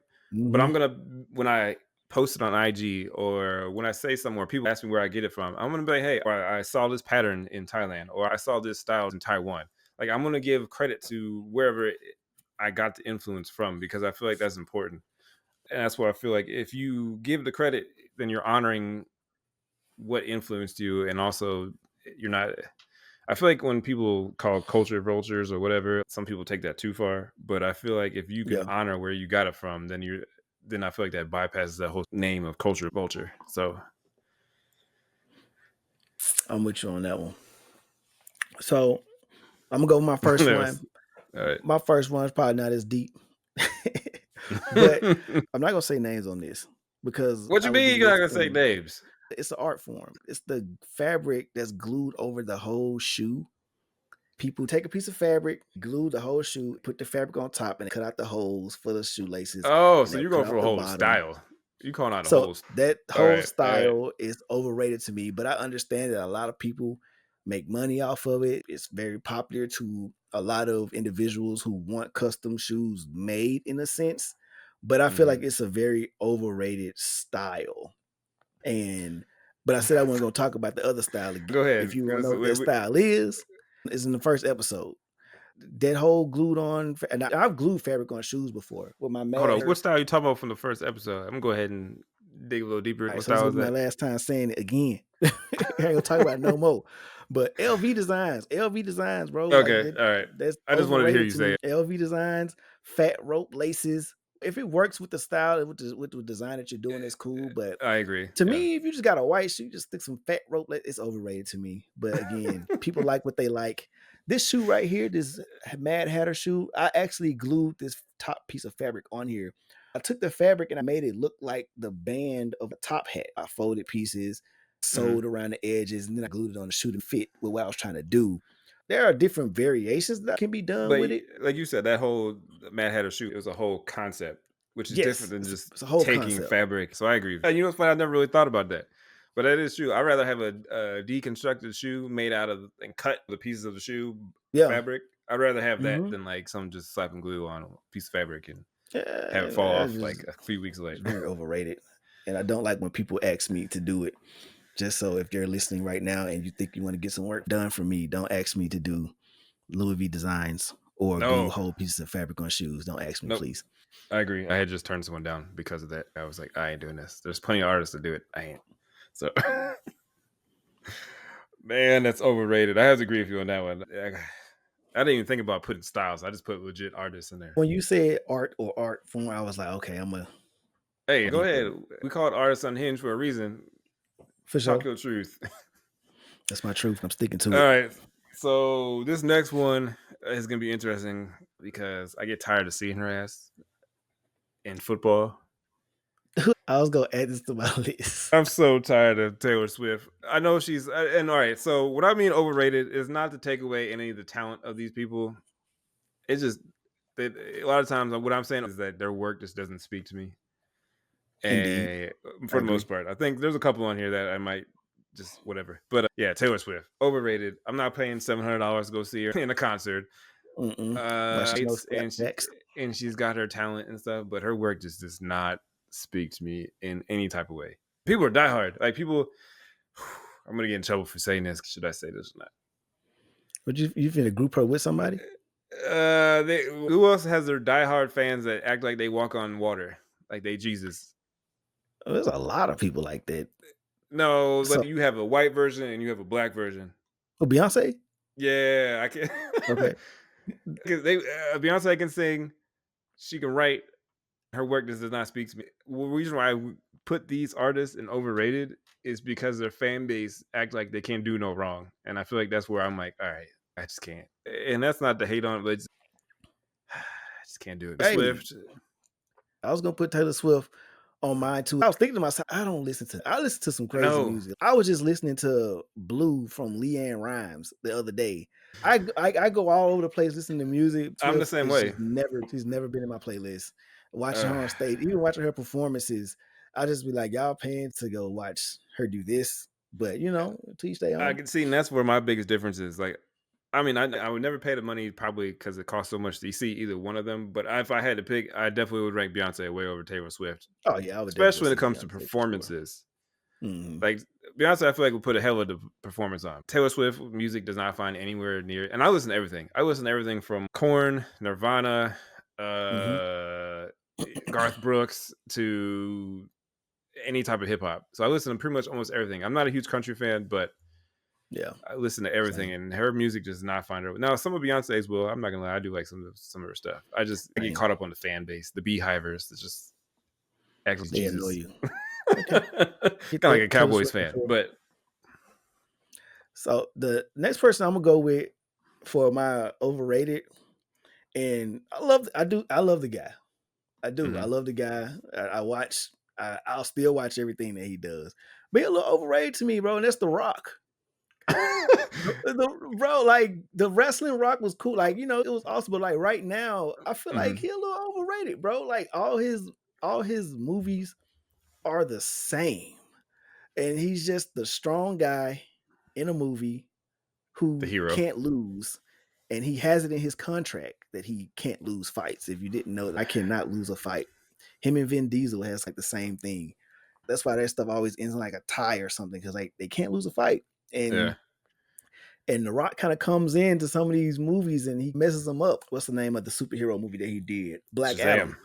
But Hmm. I'm gonna when I post it on IG or when I say somewhere, people ask me where I get it from. I'm gonna be like, hey, or I saw this pattern in Thailand, or I saw this style in Taiwan. Like I'm gonna give credit to wherever I got the influence from because I feel like that's important. And that's what I feel like. If you give the credit, then you're honoring what influenced you, and also you're not. I feel like when people call culture vultures or whatever, some people take that too far. But I feel like if you can Yeah, honor where you got it from, then I feel like that bypasses that whole name of culture vulture. So I'm with you on that one. So I'm gonna go with my first that one. was all right. My first one is probably not as deep, but I'm not gonna say names on this because What I you would mean be you're not gonna say misquoting. names? It's an art form. It's the fabric that's glued over the whole shoe. People take a piece of fabric, glue the whole shoe, put the fabric on top, and cut out the holes for the shoelaces, Oh, and so they'll you're cut going for out a the whole bottom. style. You calling out a So whole. that All whole right, all right. style is overrated to me, but I understand that a lot of people make money off of it. It's very popular to a lot of individuals who want custom shoes made in a sense, but I feel like Mhm. it's a very overrated style. And but I said I wasn't gonna talk about the other style again. Go If ahead. you want to know what that style is, it's in the first episode. That whole glued on, and I've glued fabric on shoes before with my Hold Mad on. Hatter. What style you talking about from the first episode? I'm gonna go ahead and dig a little deeper. All right, What so this style will is be my that? last time saying it again. I ain't gonna talk about it no more. But LV designs, bro. Like Okay, all right. that's I just wanted to hear overrated you to say me. it. LV designs, fat rope laces. If it works with the style with the design that you're doing, it's cool. But I agree. to Yeah. me, if you just got a white shoe, just stick some fat rope. It's overrated to me. But again, people like what they like. This shoe right here, this Mad Hatter shoe, I actually glued this top piece of fabric on here. I took the fabric and I made it look like the band of a top hat. I folded pieces, Hmm. sewed around the edges, and then I glued it on the shoe to fit with what I was trying to do. There are different variations that can be done But with it. like you said, that whole Mad Hatter shoe is a whole concept, which is different Yes, than just it's a whole taking concept. fabric. So I agree. You know what's funny? I never really thought about that. But that is true. I'd rather have a deconstructed shoe made out of and cut the pieces of the shoe Yeah. fabric. I'd rather have that Mm-hmm. than like some just slapping glue on a piece of fabric and have it fall Yeah, off like a few weeks it's later. very overrated. And I don't like when people ask me to do it. Just so if you're listening right now and you think you want to get some work done for me, don't ask me to do Louis V designs or glue No, whole pieces of fabric on shoes. Don't ask me, nope. please. I agree. I had just turned someone down because of that. I was like, I ain't doing this. There's plenty of artists to do it. I ain't. So, man, that's overrated. I have to agree with you on that one. I didn't even think about putting styles. I just put legit artists in there. When you said art or art form, I was like, okay, I'm a Hey, go deeper ahead. We call it artists unhinged for a reason. for Talk sure. your truth. That's my truth. I'm sticking to All it. right. So this next one is gonna be interesting because I get tired of seeing her ass in football. I was gonna add this to my list. I'm so tired of Taylor Swift. I know she's and all right. So what I mean overrated is not to take away any of the talent of these people. It's just that a lot of times what I'm saying is that their work just doesn't speak to me. Indeed, And I for the agree. most part, I think there's a couple on here that I might just whatever. But yeah, Taylor Swift overrated. I'm not paying $700 to go see her in a concert. Mm-mm. Why she knows And she, flapjacks? and she's got her talent and stuff, but her work just does not speak to me in any type of way. People are diehard. Like people, I'm gonna get in trouble for saying this. Should I say this or not? But you finna group her with somebody? Who else has their diehard fans that act like they walk on water, like they Jesus? Oh, there's a lot of people like that. No, So, like you have a white version and you have a black version. oh, Beyonce? Yeah, I can. Okay. Because Beyonce can sing, she can write. Her work does not speak to me. The reason why I put these artists in overrated is because their fan base act like they can't do no wrong, and I feel like that's where I'm like, all right, I just can't. And that's not to hate on it, but I just can't do it. Hey, Swift, I was gonna put Taylor Swift on mine too. I was thinking to myself, I listen to some crazy no, music. I was just listening to Blue from Leanne Rhymes the other day. I go all over the place listening to music. I'm the Swift same is way. just never she's never been in my playlist. Watching Uh, her on stage, even watching her performances, I just be like, y'all paying to go watch her do this. But to each their I own. can see, and that's where my biggest difference is. Like, I mean, I would never pay the money probably because it costs so much to see either one of them. But if I had to pick, I definitely would rank Beyonce way over Taylor Swift, Oh yeah, I would definitely especially when it see comes to Beyonce for sure. performances. Mhm. Like Beyonce, I feel like would put a hell of a performance on. Taylor Swift music does not find anywhere near, and I listen to everything. I listen to everything from Korn, Nirvana, Mhm. Garth Brooks to any type of hip hop. So I listen to pretty much almost everything. I'm not a huge country fan, but Yeah, I listen to everything, same, and her music does not find her. Now, some of Beyonce's will. I'm not gonna lie, I do like some of her stuff. I get same. caught up on the fan base, the beehivers. It's just actually They annoy Jesus, you. Okay, kind of get like a that Taylor Cowboys Swift for fan. sure. But So the next person I'm gonna go with for my overrated, and I love the guy. I do. I mhm. love the guy. I watch. I'll still watch everything that he does. But he a little overrated to me, bro. And that's The Rock. Bro, like the wrestling Rock was cool. Like it was awesome. But like right now, I feel like Mhm. he a little overrated, bro. Like all his movies are the same, and he's just the strong guy in a movie The who hero. can't lose, and he has it in his contract that he can't lose fights. If you didn't know, I cannot lose a fight. Him and Vin Diesel has like the same thing. That's why their stuff always ends in like a tie or something because like they can't lose a fight. Yeah. And The Rock kind of comes into some of these movies and he messes them up. What's the name of the superhero movie that he did? Black Shazam. Adam.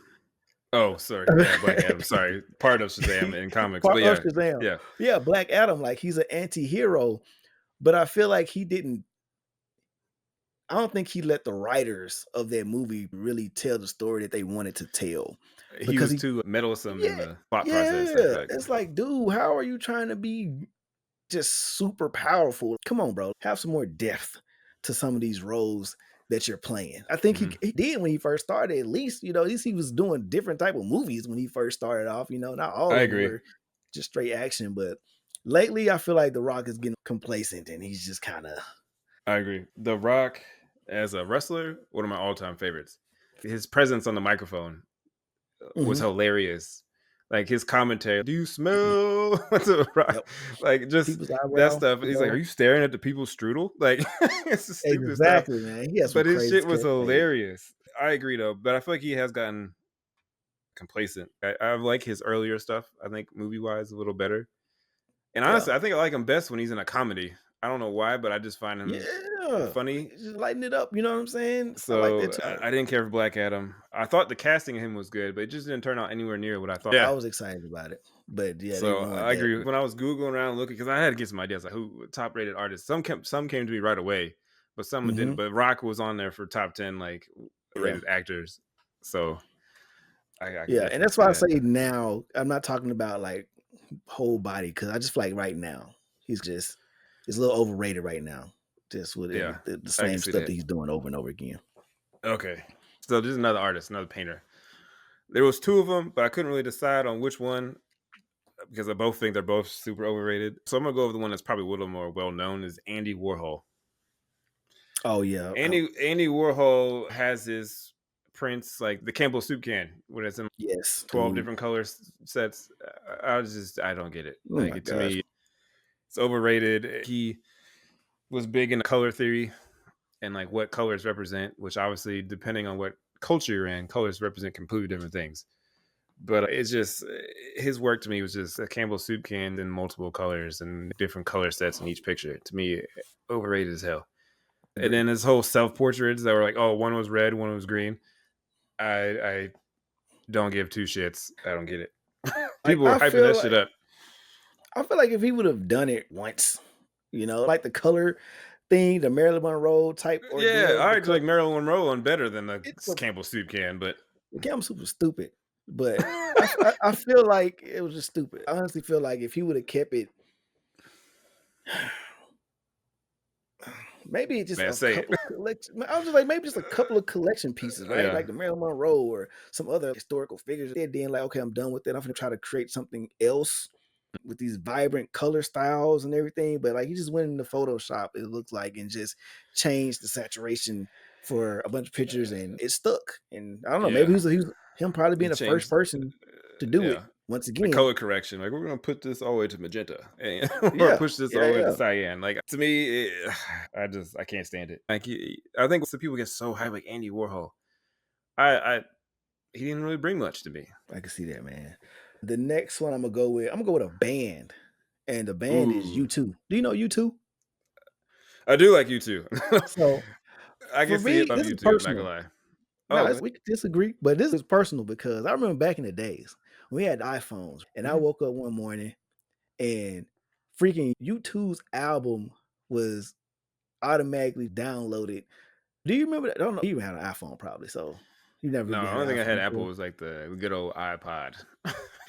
Oh, sorry. Yeah, Black Adam. Sorry. Part of Shazam in comics. But Part of yeah. Shazam. Yeah. Yeah, Black Adam. Like he's an anti-hero, but I feel like he didn't I don't think he let the writers of that movie really tell the story that they wanted to tell He because was he, too meddlesome in yeah, the plot process, I yeah. feel like. It's like, dude, how are you trying to be just super powerful? Come on, bro. Have some more depth to some of these roles that you're playing. I think he, Mhm. he did when he first started. At least he was doing different type of movies when he first started off. Not all I of them agree. were just straight action, but lately I feel like The Rock is getting complacent and he's just kind of. I agree. The Rock, as a wrestler, one of my all-time favorites. His presence on the microphone was Mhm. hilarious. Like his commentary, do you smell what's a rock? Yep. Like just People's that eyebrow. stuff. He's like, are you staring at the people's strudel? Like it's the stupid stuff. Exactly, man. He has some But his crazy shit was catchphrase. hilarious. I agree though, but I feel like he has gotten complacent. I like his earlier stuff. I think movie wise a little better. And Yeah. honestly, I think I like him best when he's in a comedy. I don't know why, but I just find him Yeah. funny. Just lighten it up. You know what I'm saying? I like So that too. I didn't care for Black Adam. I thought the casting of him was good, but it just didn't turn out anywhere near what I thought. I Yeah. was excited about it. But yeah, they So ruined I that. agree. When I was googling around looking, because I had to get some ideas like who top rated artists. Some came to me right away, but some didn't. Mhm. But Rock was on there for top 10 like Yeah. rated actors. So I can Yeah. And definitely that's see why I that. say now, I'm not talking about like whole body because I just feel like right now, he's a little overrated right now. Just with Yeah, the I can same see stuff that. that he's doing over and over again. Okay. So this is another artist, another painter. There was two of them, but I couldn't really decide on which one because I both think they're both super overrated. So I'm gonna go with the one that's probably a little more well known is Andy Warhol. Oh yeah. Andy Warhol has his prints like the Campbell soup can when it's in Yes, 12 dude. different colors sets. I don't get it. Oh Like my to gosh. me, it's overrated. He was big in color theory and like what colors represent, which obviously depending on what culture you're in, colors represent completely different things. But it's just his work to me was just a Campbell soup can in multiple colors and different color sets in each picture. To me, overrated as hell. And then his whole self portraits that were like, oh, one was red, one was green. I don't give two shits. I don't get it. People were hyping that shit up. I feel like if he would have done it once, like the color thing, the Marilyn Monroe type ordeal. Yeah, I actually like Marilyn Monroe on better than the Campbell soup can, but the Campbell soup was stupid. But I feel like it was just stupid. I honestly feel like if he would have kept it, maybe just a couple of collection. I was just like, maybe just a couple of collection pieces, right? Yeah. Like the Marilyn Monroe or some other historical figures. Then like, okay, I'm done with it. I'm gonna try to create something else with these vibrant color styles and everything. But like, he just went into Photoshop, it looked like, and just changed the saturation for a bunch of pictures, and it stuck. And I don't know, maybe he was him probably being the first person to do it. Once again, the color correction, like we're gonna put this all the way to magenta and or push this all the way to cyan. Like to me, I can't stand it. Like I think some people get so high, like Andy Warhol. He didn't really bring much to me. I can see that, man. The next one I'm gonna go with a band, and the band is U2. Do you know U2? I do like U2. So I can see it on YouTube. I'm not gonna lie. No, we could disagree, but this is personal because I remember back in the days when we had iPhones, and I woke up one morning and freaking U2's album was automatically downloaded. Do you remember that? I don't know. You even had an iPhone probably, so you never. No, I don't think I had Apple. It was like the good old iPod.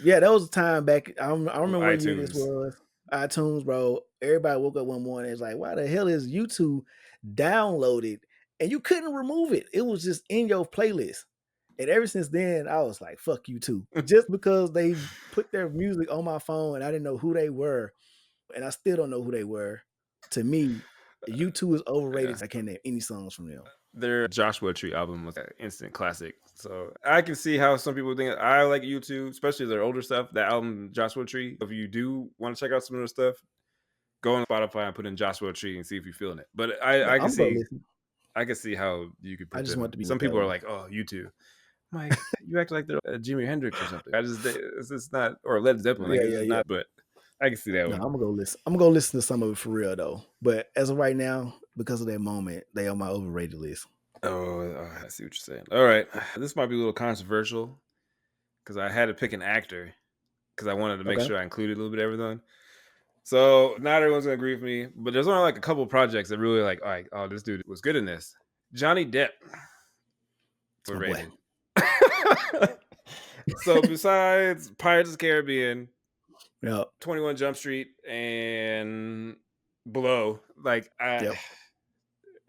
Yeah, that was a time back. I remember what year this was. iTunes, bro. Everybody woke up one morning and was like, why the hell is U2 downloaded? And you couldn't remove it. It was just in your playlist. And ever since then, I was like, fuck U2. Just because they put their music on my phone and I didn't know who they were. And I still don't know who they were. To me, U2 is overrated. I can't name any songs from them. Their Joshua Tree album was an instant classic. So I can see how some people think I like U2, especially their older stuff. That album, Joshua Tree. If you do want to check out some of their stuff, go on Spotify and put in Joshua Tree and see if you're feeling it. But I can see how you could put some people are like, oh, U2. I'm like, you act like they're Jimi Hendrix or something. It's just not, or Led Zeppelin. Like, it's not, but I can see that one. I'm gonna go listen. I'm gonna go listen to some of it for real though. But as of right now, because of that moment, they on my overrated list. Oh, I see what you're saying. All right, this might be a little controversial because I had to pick an actor because I wanted to make sure I included a little bit of everything. So not everyone's gonna agree with me, but there's only like a couple of projects that really like, oh, this dude was good in this. Johnny Depp. Overrated. So besides Pirates of the Caribbean, 21 Jump Street, and Below, like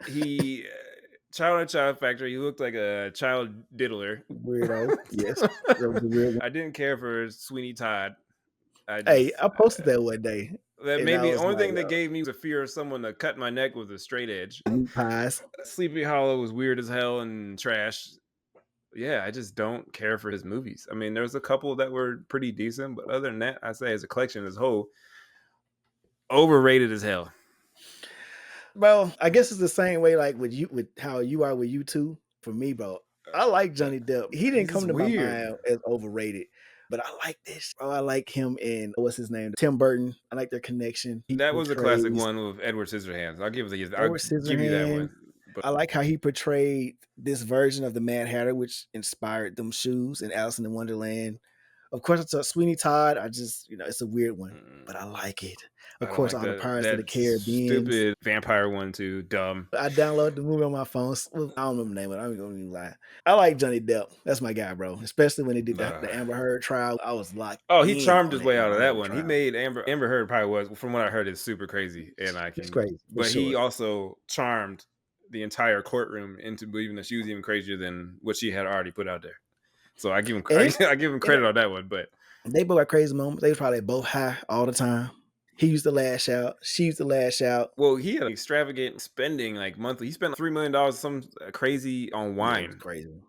he Child and Child Factory, he looked like a child diddler. Weirdo. Yes. I didn't care for Sweeney Todd. I posted that one day. That made me, the only thing that gave me was a fear of someone to cut my neck with a straight edge. Pies. Sleepy Hollow was weird as hell and trash. Yeah, I just don't care for his movies. I mean, there's a couple that were pretty decent, but other than that, I say as a collection as a whole, overrated as hell. Well, I guess it's the same way like with how you are with U2. For me, bro, I like Johnny Depp. He didn't come to my mind as overrated, but I like this. Bro, I like him and what's his name, Tim Burton. I like their connection. That was a classic one with Edward Scissorhands. I'll give you that one. But I like how he portrayed this version of the Mad Hatter, which inspired them shoes in Alice in Wonderland. Of course, it's Sweeney Todd. I just, it's a weird one, but I like it. Of course, all the Pirates of the Caribbean. Stupid vampire one too. Dumb. I downloaded the movie on my phone. I don't remember the name of it. I'm gonna even lie. I like Johnny Depp. That's my guy, bro. Especially when he did the Amber Heard trial. I was locked. Oh, he charmed his way out of that one. Trial. He made Amber Heard probably was, from what I heard, is super crazy, and it's crazy. But he also charmed the entire courtroom into believing that she was even crazier than what she had already put out there. So I give him credit on that one. But they both had crazy moments. They were probably both high all the time. He used to lash out. She used to lash out. Well, he had extravagant spending, like monthly. He spent $3 million, some crazy on wine. Yeah, crazy.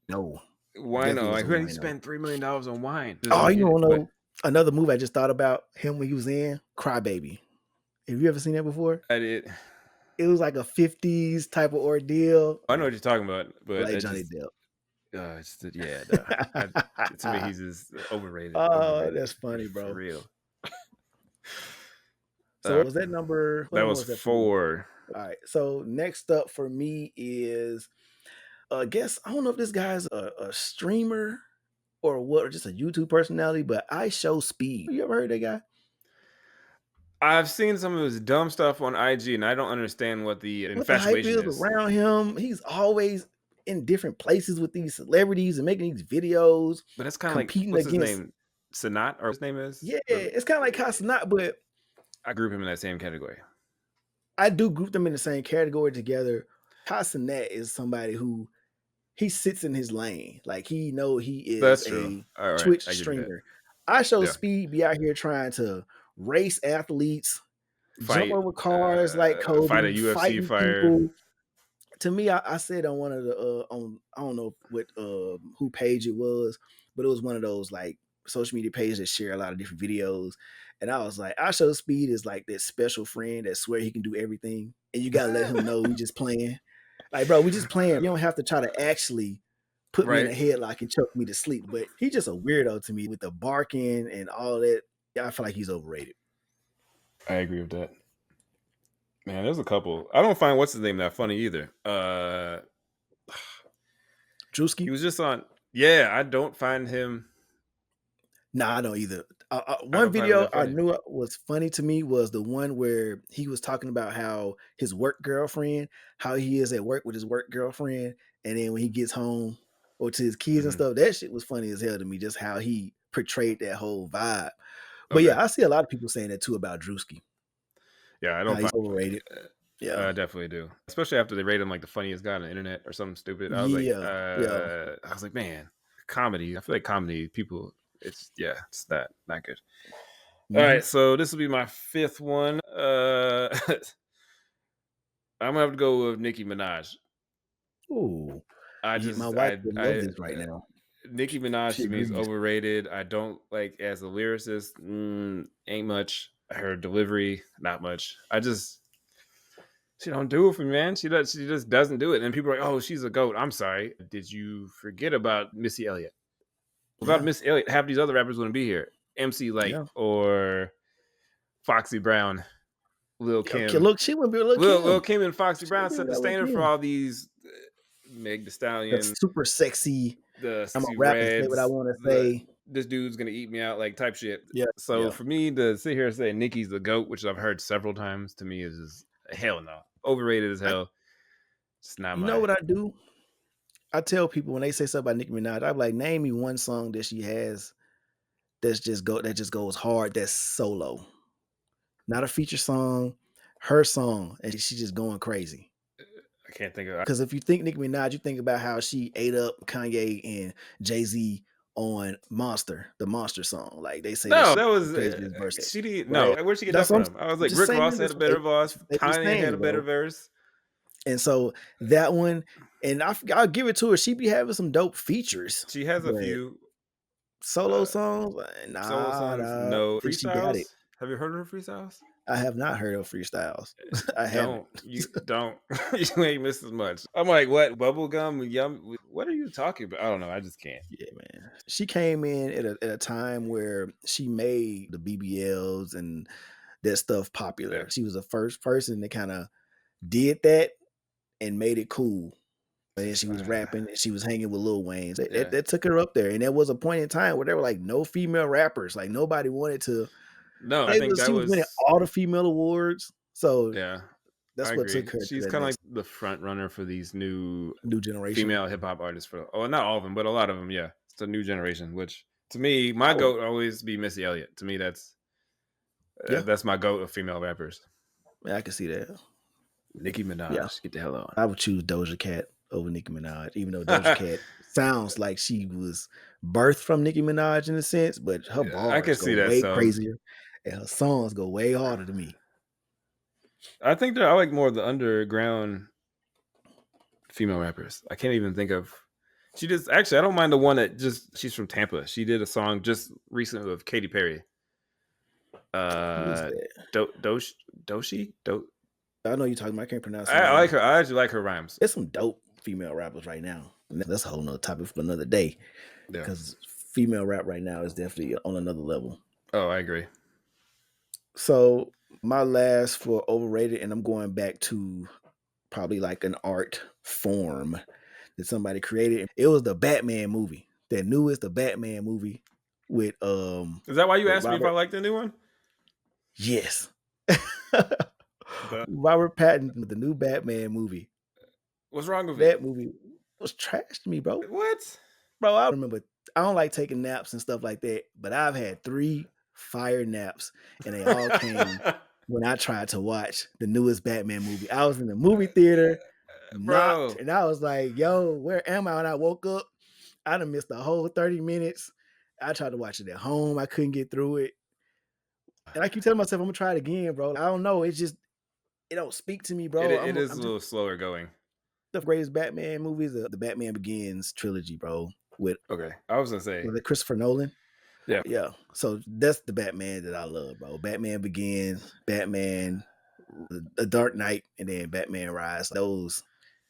No. Wine. Like, who did he spend $3 million on wine? Oh, you don't know another movie I just thought about him when he was in Crybaby. Have you ever seen that before? I did. It was like a 50s type of ordeal. I know what you're talking about, but like Johnny Depp. To me, he's just overrated. Oh, Overrated that's funny, for bro. real. So was that number? What That number was was that for you? 4. All right. So next up for me is, I guess I don't know if this guy's a streamer or what, or just a YouTube personality, but I Show Speed. You ever heard that guy? I've seen some of his dumb stuff on IG, and I don't understand what the What the hype infatuation is is. around him? He's always in different places with these celebrities and making these videos, But it's kind of like, competing what's his against. name? Sanat, or his name is? Yeah, it's kind of like Casanat, but I group him in that same category. I do group them in the same category together. Casanat is somebody who he sits in his lane. Like he know he is That's true. a All right, Twitch I give you that. streamer. I Show Yeah. Speed be out here trying to race athletes, jump Fight, over cars like Kobe, fight a UFC fighting fighter. people. To me, I said on one of the on I don't know what who page it was, but it was one of those like social media pages that share a lot of different videos. And I was like, I Show Speed is like that special friend that swear he can do everything, and you gotta let him know we just playing. Like, bro, we just playing. You don't have to try to actually put me in a Right. headlock and choke me to sleep. But he's just a weirdo to me with the barking and all that. Yeah, I feel like he's overrated. I agree with that. Man, there's a couple. I don't find what's his name that funny either. He Drewski? was just on. Yeah, I don't find him. Nah, I don't either. I One don't find him video that I funny. knew was funny to me was the one where he was talking about how his work girlfriend, how he is at work with his work girlfriend, and then when he gets home or to his kids and Mhm. stuff, that shit was funny as hell to me. Just how he portrayed that whole vibe. But Okay. yeah, I see a lot of people saying that too about Drewski. Yeah, I How don't he's find. overrated. Yeah. I definitely do, especially after they rate him like the funniest guy on the internet or something stupid. Yeah. Yeah. I was like, man, comedy. I feel like comedy people. It's not good. All Mhm. right, so this will be my 5th one. I'm gonna have to go with Nicki Minaj. Ooh. I My just wife would love this right now. Nicki Minaj She to me is agrees. overrated. I don't like as a lyricist. Ain't much. Her delivery, not much. She don't do it for me, man. She does. She just doesn't do it. And people are like, "Oh, she's a goat." I'm sorry. Did you forget about Missy Elliott? Without Yeah. Miss Elliott, half these other rappers wouldn't be here. MC Light Yeah. or Foxy Brown, Lil Okay, Kim. look, she wouldn't be a Lil Lil Kim. Kim and Foxy She Brown wouldn't be set the without Lil standard for Kim. all these Meg The That's Stallion, super sexy. the I'm a Sissy rap and say what I Reds, want to say. this dude's gonna eat me out, like type shit. Yeah. So Yeah. for me to sit here and say Nicki's the GOAT, which I've heard several times, to me is just hell no. Overrated as I, hell. It's not you know my what I do? I tell people when they say something about Nicki Minaj, I'm like, name me one song that she has that just goes hard. That's solo, not a feature song. Her song, and she just going crazy. I can't think of Because if you think Nicki Minaj, you think about how she ate up Kanye and Jay-Z on Monster, the Monster song. Like they say that no, shit that was craziest verse, she did right? no. Where'd she get that That's what from? I was I'm like, just Rick saying. Ross had a better voice, They be Kanye had saying, a better bro. verse. And so that one, and I'll give it to her. She be having some dope features, She has a but few solo songs, solo nah, songs. nah, I No think she got it. freestyles. Have you heard of her freestyles? I have not heard of freestyles. I haven't. You don't you ain't missed as much. I'm like, what? Bubblegum yum, what are you talking about? I don't know. I just can't. Yeah, man. She came in at a time where she made the BBLs and that stuff Yeah. popular. She was the first person that kind of did that and made it cool. And then she was rapping and she was hanging with Lil Wayne. Yeah. That took her up there. And there was a point in time where there were like no female rappers. Like nobody wanted to. No, I think that She was winning was all the female awards. So yeah. I that's what agree. took her to She's that kind of like next the front runner for these new new generation. female hip hop artists. Not all of them, but a lot of them. Yeah, it's a new generation. Which to me, my I would, goat always be Missy Elliott. To me, yeah, that's my goat of female rappers. I can see that. Nicki Minaj, Yeah. get the hell on. I would choose Doja Cat over Nicki Minaj, even though Doja Cat sounds like she was birthed from Nicki Minaj in a sense, but her I can bars go see that way some. crazier and her songs go way harder to me. I think I like more of the underground female rappers. I can't even think of. She just actually I don't mind the one that she's from Tampa. She did a song just recently with Katy Perry. Who is that? Doshi. I know you're talking about. I can't pronounce her I name. like her. I actually like her rhymes. There's some dope female rappers right now. And that's a whole nother topic for another day. Yeah. Because female rap right now is definitely on another level. Oh, I agree. So my last for overrated, and I'm going back to probably like an art form that somebody created. It was the Batman movie. The newest, the Batman movie with Is that why you with asked me if I Robert. like the new one? Yes. The, Robert Pattinson with the new Batman movie. what's wrong with it? That movie was trash to me, bro. What? Bro, I remember I don't like taking naps and stuff like that, but I've had 3 fire naps and they all came when I tried to watch the newest Batman movie. I was in the movie theater, knocked, Bro. and I was like, yo, where am I? When I woke up, I done missed the whole 30 minutes. I tried to watch it at home. I couldn't get through it. And I keep telling myself I'm gonna try it again, bro. I don't know. It's just it don't speak to me, bro. It is I'm a just little slower going. the greatest Batman movies, the Batman Begins trilogy, bro. With Okay. I was gonna say. was it Christopher Nolan? Yeah. Yeah. So that's the Batman that I love, bro. Batman Begins, Batman, The Dark Knight, and then Batman Rise.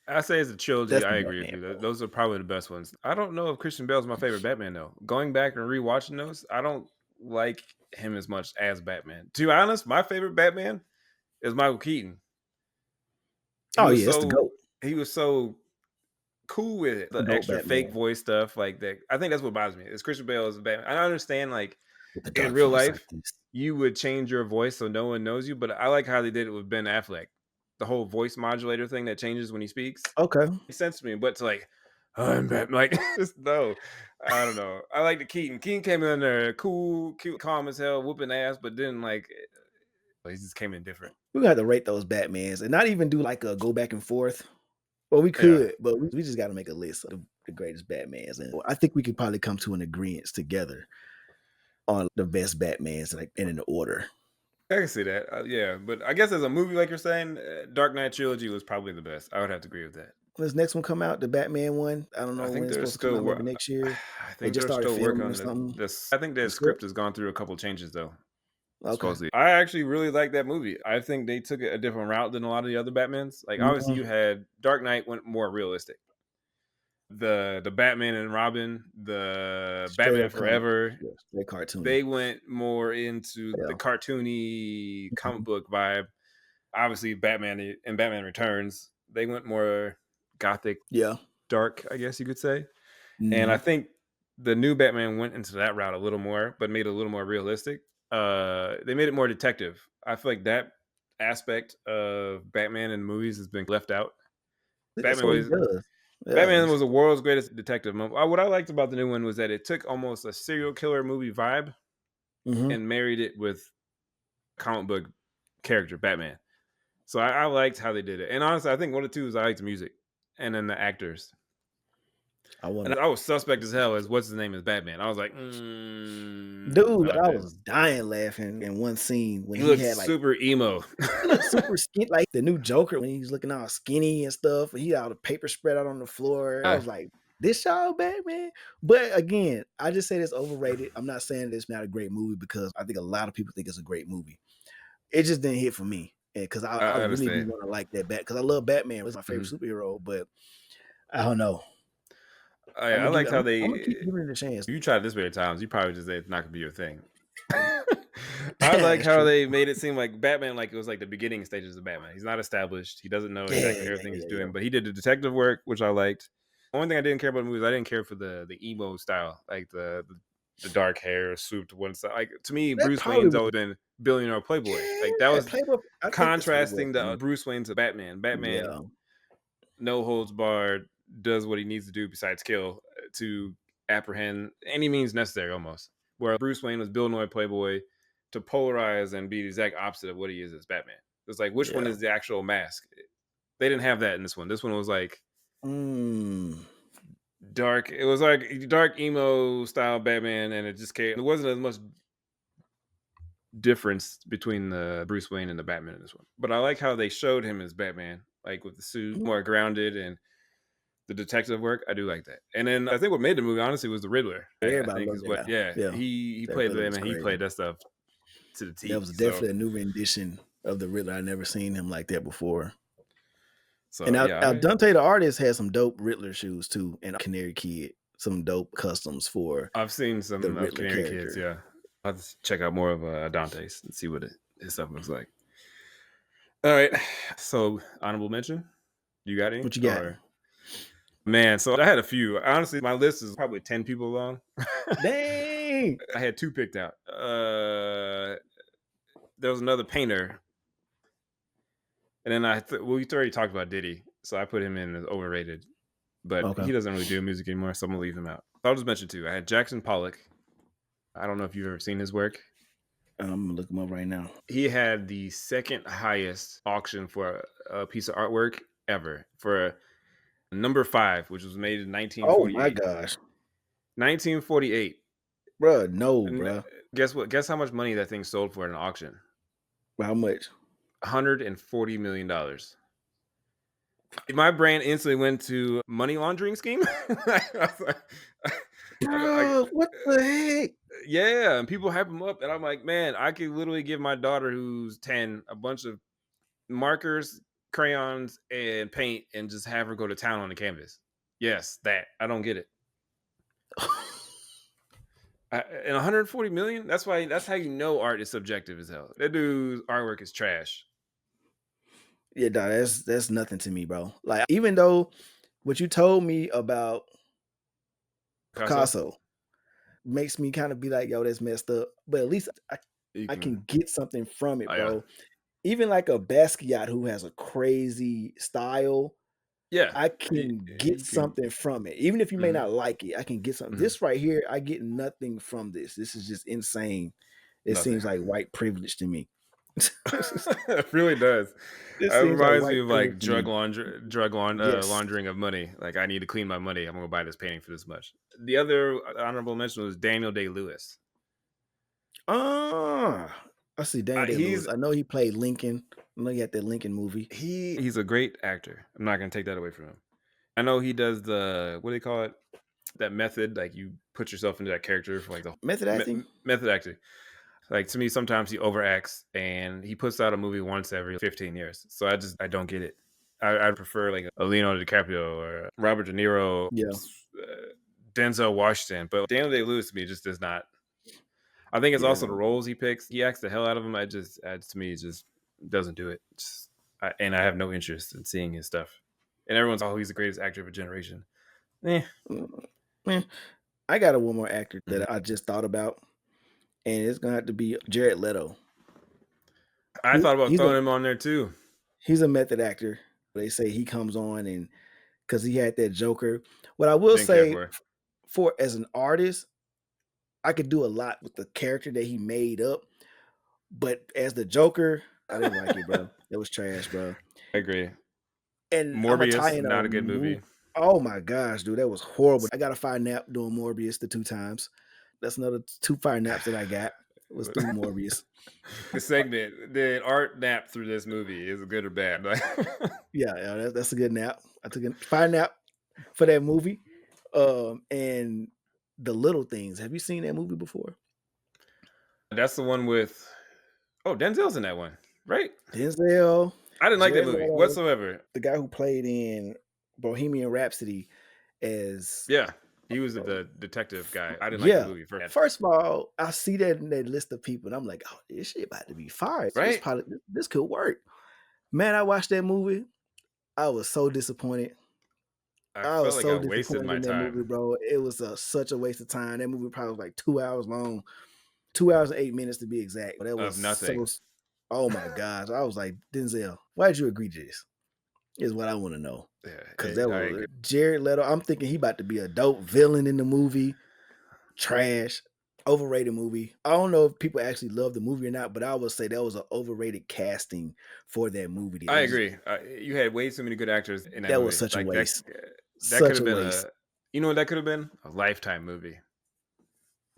I say it's a trilogy. That's the I agree with Batman, you. bro. Those are probably the best ones. I don't know if Christian Bale's my favorite Batman though. Going back and rewatching those, I don't like him as much as Batman. To be honest, my favorite Batman is Michael Keaton. Oh yeah, it's the GOAT. He was so cool with it. The The GOAT extra fake Batman voice stuff like that. I think that's what bothers me. Is Christian Bale as Batman. I understand like with the in dark real voice life artist. you would change your voice so no one knows you, but I like how they did it with Ben Affleck. The whole voice modulator thing that changes when he speaks. Okay. Makes sense to me, but to like I'm Batman, like just no. I don't know. I like the Keaton. Keaton came in there cool, cute, calm as hell, whooping ass, but then like he just came in different. We're gonna have to rate those Batmans and not even do like a go back and forth. Well, we Yeah. could, but we just got to make a list of the greatest Batmans, and I think we could probably come to an agreement together on the best Batmans, like and in the order. I can see that. Yeah, but I guess as a movie, like you're saying, Dark Knight trilogy was probably the best. I would have to agree with that. When this next one come out, the Batman one, I don't I know when think it's they're supposed to come still. out. Maybe next year. I They think just they're started still working filming or on something. this. I think The that script. script has gone through a couple changes though. Okay. Supposedly, I actually really like that movie. I think they took a different route than a lot of the other Batmans. Like obviously, Mhm. you had Dark Knight went more realistic. The Batman and Robin, the Straight Batman up comic. Forever, Yeah, straight cartoon. they went more into the Yeah. cartoony comic Mhm. book vibe. Obviously, Batman and Batman Returns, they went more gothic, Yeah. dark, I guess you could say. And I Mhm. think the new Batman went into that route a little more, but made it a little more realistic. They made it more detective. I feel like that aspect of Batman in movies has been left out. That's Batman what he was does. Yeah. Batman was the world's greatest detective. What I liked about the new one was that it took almost a serial killer movie vibe Mhm. and married it with comic book character Batman. So I liked how they did it. And honestly, I think one of the two is I liked the music and then the actors. I want And to. I was suspect as hell as what's his name is Batman. I was like, Dude, about I this. was dying laughing in one scene when He he looks had like super emo. he looked super skinny, like the new Joker when he's looking all skinny and stuff, and he had all the paper spread out on the floor. I was like, "This y'all Batman?" But again, I just say it's overrated. I'm not saying it's not a great movie because I think a lot of people think it's a great movie. It just didn't hit for me, and because I I really do understand. want to like that because I love Batman. It's my favorite superhero, but I don't know. I liked how I'm gonna keep they. giving it a chance. You tried this many times. You probably just said it's not gonna be your thing. I like That's how true. they made it seem like Batman, like it was like the beginning stages of Batman. He's not established. He doesn't know Yeah, exactly everything he's yeah. doing, but he did the detective work, which I liked. Only thing I didn't care about the movie is I didn't care for the emo style, like the dark hair swooped to one side. Like to me, That Bruce probably Wayne's was always been billionaire playboy. Like that yeah, was Playboy. I think that's what it was contrasting for the me. Bruce Wayne to Batman. Batman Yeah, no holds barred, does what he needs to do besides kill to apprehend any means necessary almost. Where Bruce Wayne was Bill Noy Playboy to polarize and be the exact opposite of what he is as Batman. It's like which one yeah. is the actual mask? They didn't have that in this one. This one was like Mm. dark. It was like dark emo style Batman, and it just came. There wasn't as much difference between the Bruce Wayne and the Batman in this one. But I like how they showed him as Batman, like with the suit, more grounded and the detective work. I do like that. And then I think what made the movie honestly was the Riddler. I Everybody think loved is that what. guy. Yeah, Yeah, he that played the Riddler was Batman. He crazy. played that stuff to the That T. was So definitely a new rendition of the Riddler. I never seen him like that before. So And yeah, Dante the artist has some dope Riddler shoes too, and Canary Kid, some dope customs for I've seen the some of Riddler Canary Kids. character. Yeah, I'll have to check out more of Dante's and see what his stuff looks like. All right, so honorable mention. You got any? What you got? Or man, so I had a few. Honestly, my list is probably 10 people long. Dang. I had two picked out. There was another painter, and then we already talked about Diddy, so I put him in as overrated. But Okay. he doesn't really do music anymore, so I'm gonna leave him out. I'll just mention two. I had Jackson Pollock. I don't know if you've ever seen his work. I'm gonna look him up right now. He had the second highest auction for a piece of artwork ever for number 5, which was made in Oh my 1948. gosh. 1948. Bruh, no, And bruh. guess what? Guess how much money that thing sold for at an auction? How much? $140 million. My brain instantly went to money laundering scheme. Bruh, what the heck? Yeah, and people hype him up, and I'm like, man, I could literally give my daughter who's 10 a bunch of markers, crayons, and paint, and just have her go to town on the canvas. Yes, that I don't get it. And 140 million. That's how you know art is subjective as hell. That dude's artwork is trash. Yeah, dog, that's nothing to me, bro. Like, even though what you told me about Picasso, Picasso makes me kind of be like, yo, that's messed up. But at least you I can can. get something from it, Oh yeah, bro. Even like a Basquiat who has a crazy style, yeah. I can get You can. something from it. Even if you may Mhm, not like it, I can get something. mhm. This right here, I get nothing from this. This is just insane. It Nothing. seems like white privilege to me. It really does. It This seems like reminds me white of privilege like to me. Yes. laundering of money. Like I need to clean my money. I'm gonna buy this painting for this much. The other honorable mention was Daniel Day-Lewis. I see Daniel Day-Lewis. He's I know he played Lincoln. I know he had that Lincoln movie. he's a great actor. I'm not gonna take that away from him. I know he does the what do they call it? That method, like you put yourself into that character for like the Method acting? method acting. Like to me, sometimes he overacts and he puts out a movie once every 15 years. So I don't get it. I prefer like a Leonardo DiCaprio or Robert De Niro, Yeah. Denzel Washington. But Daniel Day Lewis to me just does not. I think it's also Yeah. the roles he picks. He acts the hell out of them. To me, it just doesn't do it. And I have no interest in seeing his stuff. And everyone's, oh, he's the greatest actor of a generation. Eh. Man, I got one more actor Mhm. that I just thought about, and it's gonna have to be Jared Leto. I thought about He's a throwing him on there too. he's a method actor. They say he comes on and because he had that Joker. What I will Didn't care say for it. for as an artist, I could do a lot with the character that he made up. But as the Joker, I didn't like it, bro. It was trash, bro. I agree. And I'm gonna tie Morbius, in a not a good movie. Oh my gosh, dude, that was horrible. I got a fire nap doing Morbius the 2 times. That's another 2 fire naps that I got. Was through Morbius. The segment, the art nap through this movie is good or bad. Yeah, that's a good nap. I took a fire nap for that movie. And The Little Things. Have you seen that movie before? That's the one with Denzel's in that one, right? Denzel, I didn't like that Jared movie Leto, whatsoever. the guy who played in Bohemian Rhapsody as Yeah, he was the detective guy. I didn't like the yeah. movie First of all, I see that in that list of people, and I'm like, oh, this shit about to be fire. right? This could work. Man, I watched that movie. I was so disappointed. I I felt was like so I wasted disappointed my in that movie, time bro. It was such a waste of time. That movie probably was like 2 hours long, 2 hours and 8 minutes to be exact. But that of was nothing. oh my gosh. I was like, Denzel, why did you agree to this? Is what I want to know. Because Yeah, that I was agree. Jared Leto. I'm thinking he about to be a dope villain in the movie. Trash, overrated movie. I don't know if people actually love the movie or not, but I would say that was an overrated casting for that movie. I agree. You had way too many good actors in that That was movie. such a Like that, waste. that could Such have a been waste. you know what that could have been? A Lifetime movie.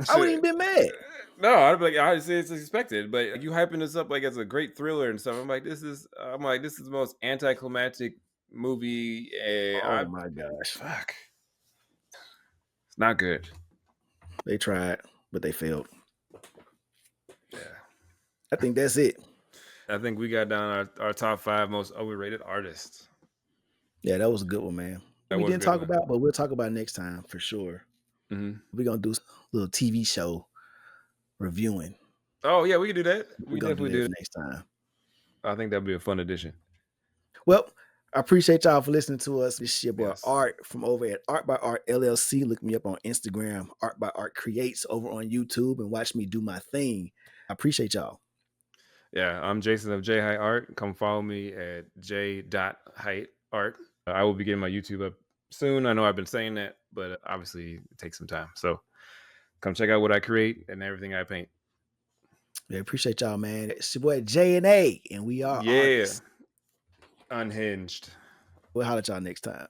I wouldn't even been mad. No, I'd be like, I say it's expected, but you hyping this up like it's a great thriller and stuff. I'm like, this is the most anticlimactic movie. Oh my gosh. Fuck, it's not good. They tried, but they failed. Yeah, I think that's it. I think we got down our top 5 most overrated artists. Yeah, that was a good one, man. That We was a didn't good talk one. about, but we'll talk about it next time for sure. Hmm. We're gonna do a little TV show reviewing. Oh yeah, we can do that. We're We gonna do definitely that do for it. next time. I think that'd be a fun addition. Well, I appreciate y'all for listening to us. This is your boy Yes. Art from over at Art by Art LLC. Look me up on Instagram, Art by Art Creates over on YouTube, and watch me do my thing. I appreciate y'all. Yeah, I'm Jason of J Height Art. Come follow me at j.height art. I will be getting my YouTube up soon. I know I've been saying that, but obviously it takes some time. So come check out what I create and everything I paint. Yeah, appreciate y'all, man. It's your boy J and A, and we are Yeah, artists. unhinged. We'll holler at y'all next time.